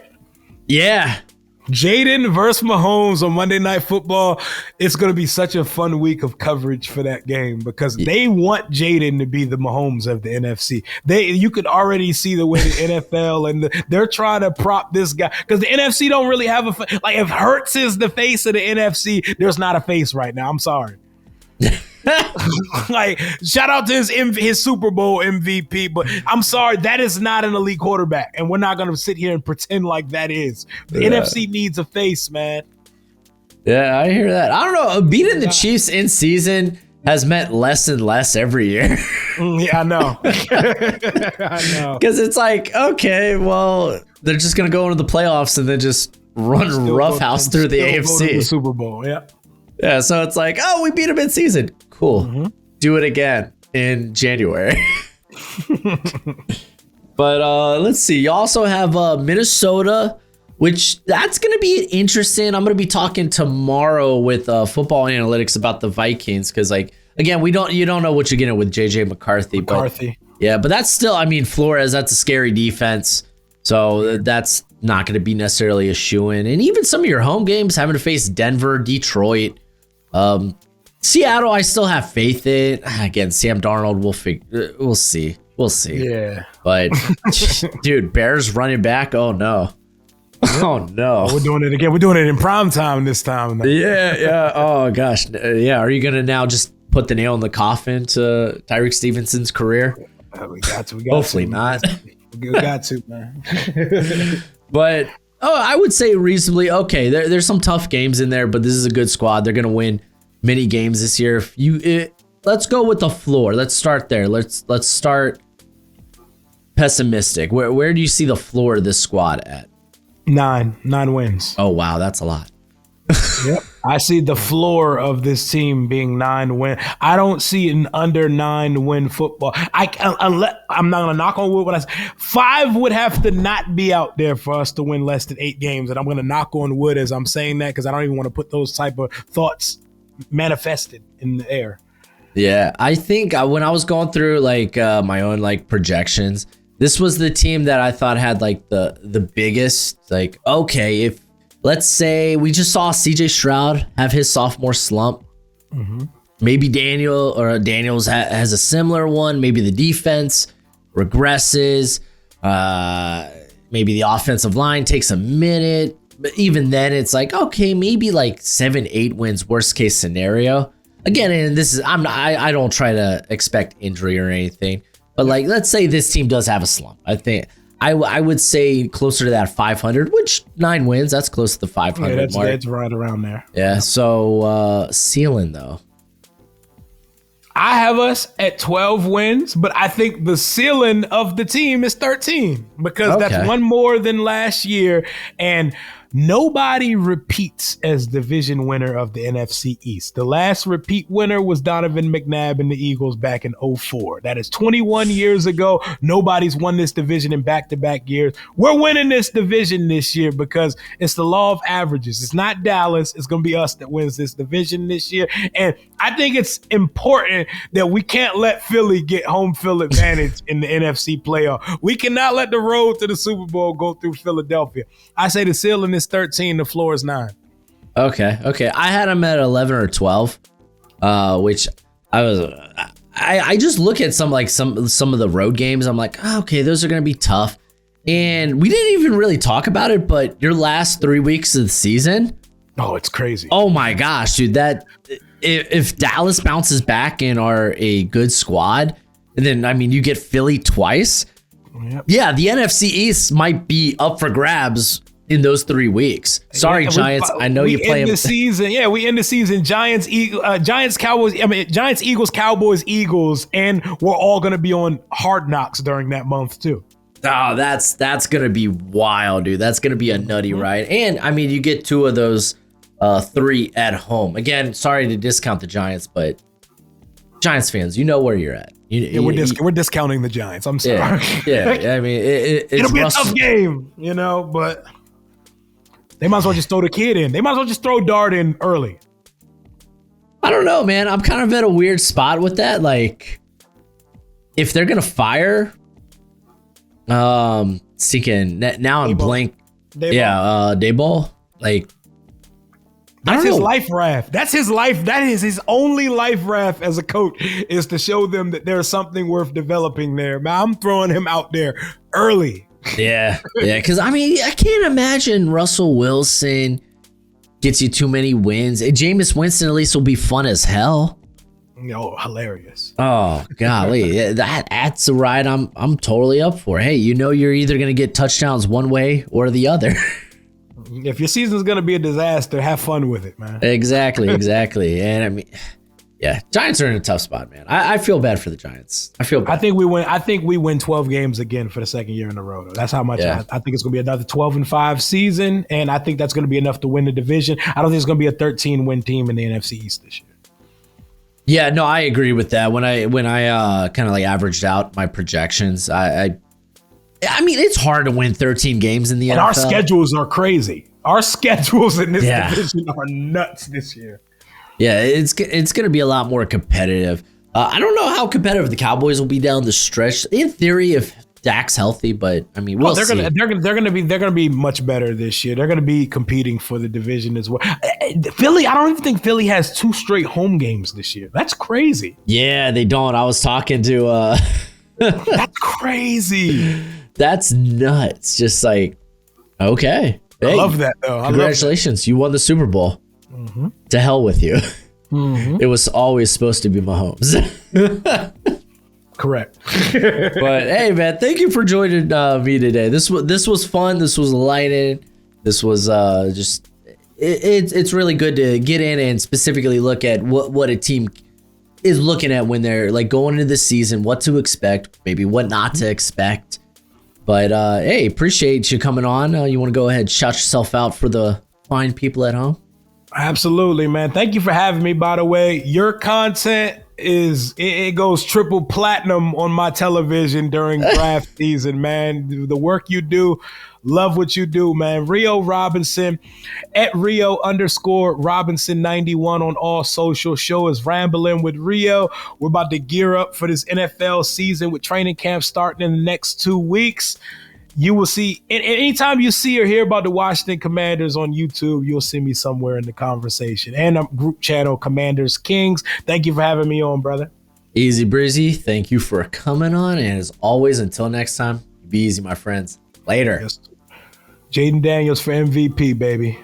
Yeah. Jaden versus Mahomes on Monday Night Football. It's going to be such a fun week of coverage for that game because they want Jaden to be the Mahomes of the NFC. You could already see the way the NFL and they're trying to prop this guy because the NFC don't really have like if Hurts is the face of the NFC, there's not a face right now. I'm sorry. Like shout out to his Super Bowl MVP, but I'm sorry, that is not an elite quarterback, and we're not going to sit here and pretend like that is. The NFC needs a face, man. Yeah, I hear that. I don't know. Beating the Chiefs in season has meant less and less every year. Yeah, I know. I know. Because it's like, okay, well, they're just going to go into the playoffs and then just run roughhouse through the AFC. The Super Bowl, yeah. Yeah, so it's like, oh, we beat them in season. Cool. Mm-hmm. Do it again in January. But let's see. You also have Minnesota, which that's going to be interesting. I'm going to be talking tomorrow with Football Analytics about the Vikings because, like, again, you don't know what you're getting with JJ McCarthy. But that's still, I mean, Flores, that's a scary defense. So that's not going to be necessarily a shoo-in. And even some of your home games, having to face Denver, Detroit, Seattle, I still have faith in. Again, Sam Darnold, we'll see. We'll see. Yeah. But, dude, Bears running back, oh, no. Oh, no. We're doing it again. We're doing it in prime time this time. Yeah. Oh, gosh. Yeah, are you going to now just put the nail in the coffin to Tyreek Stevenson's career? We got to. Hopefully not. We got to, man. But, I would say reasonably okay. There's some tough games in there, but this is a good squad. They're going to win many games this year. Let's go with the floor. Let's start there. Let's start pessimistic. Where do you see the floor of this squad at? 9 wins. Oh, wow. That's a lot. Yep. I see the floor of this team being 9 win. I don't see an under 9 win football. I'm not going to knock on wood when I say 5 would have to not be out there for us to win less than 8 games. And I'm going to knock on wood as I'm saying that because I don't even want to put those type of thoughts manifested in the air. Yeah, I think when I was going through like my own like projections, This was the team that I thought had like the biggest, like, okay, if let's say we just saw CJ Stroud have his sophomore slump. Maybe Daniels has a similar one. Maybe the defense regresses. Maybe the offensive line takes a minute. But even then, it's like, okay, maybe like 7-8 wins, worst case scenario. Again, and this is I don't try to expect injury or anything. But like, let's say this team does have a slump. I think I would say closer to that 500, which 9 wins, that's close to the 500 mark. That's right around there. Yeah. So ceiling though. I have us at 12 wins, but I think the ceiling of the team is 13 because that's one more than last year. And nobody repeats as division winner of the NFC East. The last repeat winner was Donovan McNabb and the Eagles back in 2004. That is 21 years ago. Nobody's won this division in back-to-back years. We're winning this division this year because it's the law of averages. It's not Dallas. It's going to be us that wins this division this year. And I think it's important that we can't let Philly get home field advantage in the NFC playoff. We cannot let the road to the Super Bowl go through Philadelphia. I say the ceiling is 13, the floor is 9. Okay. I had them at 11 or 12, which I just look at some of the road games. I'm like, okay, those are going to be tough. And we didn't even really talk about it, but your last 3 weeks of the season. Oh, it's crazy. Oh my gosh, dude, that if Dallas bounces back and are a good squad, then I mean, you get Philly twice. Yep. Yeah, the NFC East might be up for grabs in those 3 weeks. Sorry, Giants. I know you play them. We end the season. Giants, Cowboys. Giants, Eagles, Cowboys, Eagles, and we're all going to be on Hard Knocks during that month too. Oh, that's going to be wild, dude. That's going to be a nutty ride. And I mean, you get 2 of those 3 at home. Again, sorry to discount the Giants, but Giants fans, you know where you're at. We're discounting the Giants. I'm sorry. Yeah. I mean, it'll be a tough game, but they might as well just throw the kid in. They might as well just throw Dart in early. I don't know, man. I'm kind of at a weird spot with that. Like, if they're gonna fire, seeking now I'm blank. Daboll. Like, that's his life raft. That's his life. That is his only life raft as a coach, is to show them that there's something worth developing there. Man, I'm throwing him out there early. Yeah. Because I mean, I can't imagine Russell Wilson gets you too many wins. And Jameis Winston at least will be fun as hell. Hilarious. Oh golly, that's a ride I'm totally up for. Hey, you're either gonna get touchdowns one way or the other. If your season's gonna be a disaster, have fun with it, man. Exactly. And I mean, yeah, Giants are in a tough spot, man. I feel bad for the Giants. I feel bad. I think we win 12 games again for the second year in a row. That's how much I think it's gonna be another 12-5 season, and I think that's gonna be enough to win the division. I don't think it's gonna be a 13-win team in the NFC East this year. Yeah, no, I agree with that. When I kind of like averaged out my projections, I mean, it's hard to win 13 games in the NFL. And our schedules are crazy. Our schedules in this division are nuts this year. Yeah, it's going to be a lot more competitive. I don't know how competitive the Cowboys will be down the stretch. In theory, if Dak's healthy, but I mean, we'll see. They're gonna be much better this year. They're gonna be competing for the division as well. Philly, I don't even think Philly has 2 straight home games this year. That's crazy. Yeah, they don't. I was talking to. That's crazy. That's nuts. Just like, okay. Hey, I love that though. Congratulations, you won the Super Bowl. Mm-hmm. To hell with you. Mm-hmm. It was always supposed to be Mahomes. Correct. But hey, man, thank you for joining me today. This was fun. This was lighted. This was just it's really good to get in and specifically look at what a team is looking at when they're like going into the season, what to expect, maybe what not to expect. But hey, appreciate you coming on. You want to go ahead and shout yourself out for the fine people at home? Absolutely, man. Thank you for having me, by the way. Your content it goes triple platinum on my television during draft season, man. The work you do, love what you do, man. Rio Robinson at Rio_Robinson91 on all social. Show is Rambling with Rio. We're about to gear up for this NFL season with training camp starting in the next 2 weeks. You will see, anytime you see or hear about the Washington Commanders on YouTube, you'll see me somewhere in the conversation. And a group channel, Commanders Kings. Thank you for having me on, brother. Easy breezy. Thank you for coming on. And as always, until next time, be easy, my friends. Later. Yes. Jaden Daniels for MVP, baby.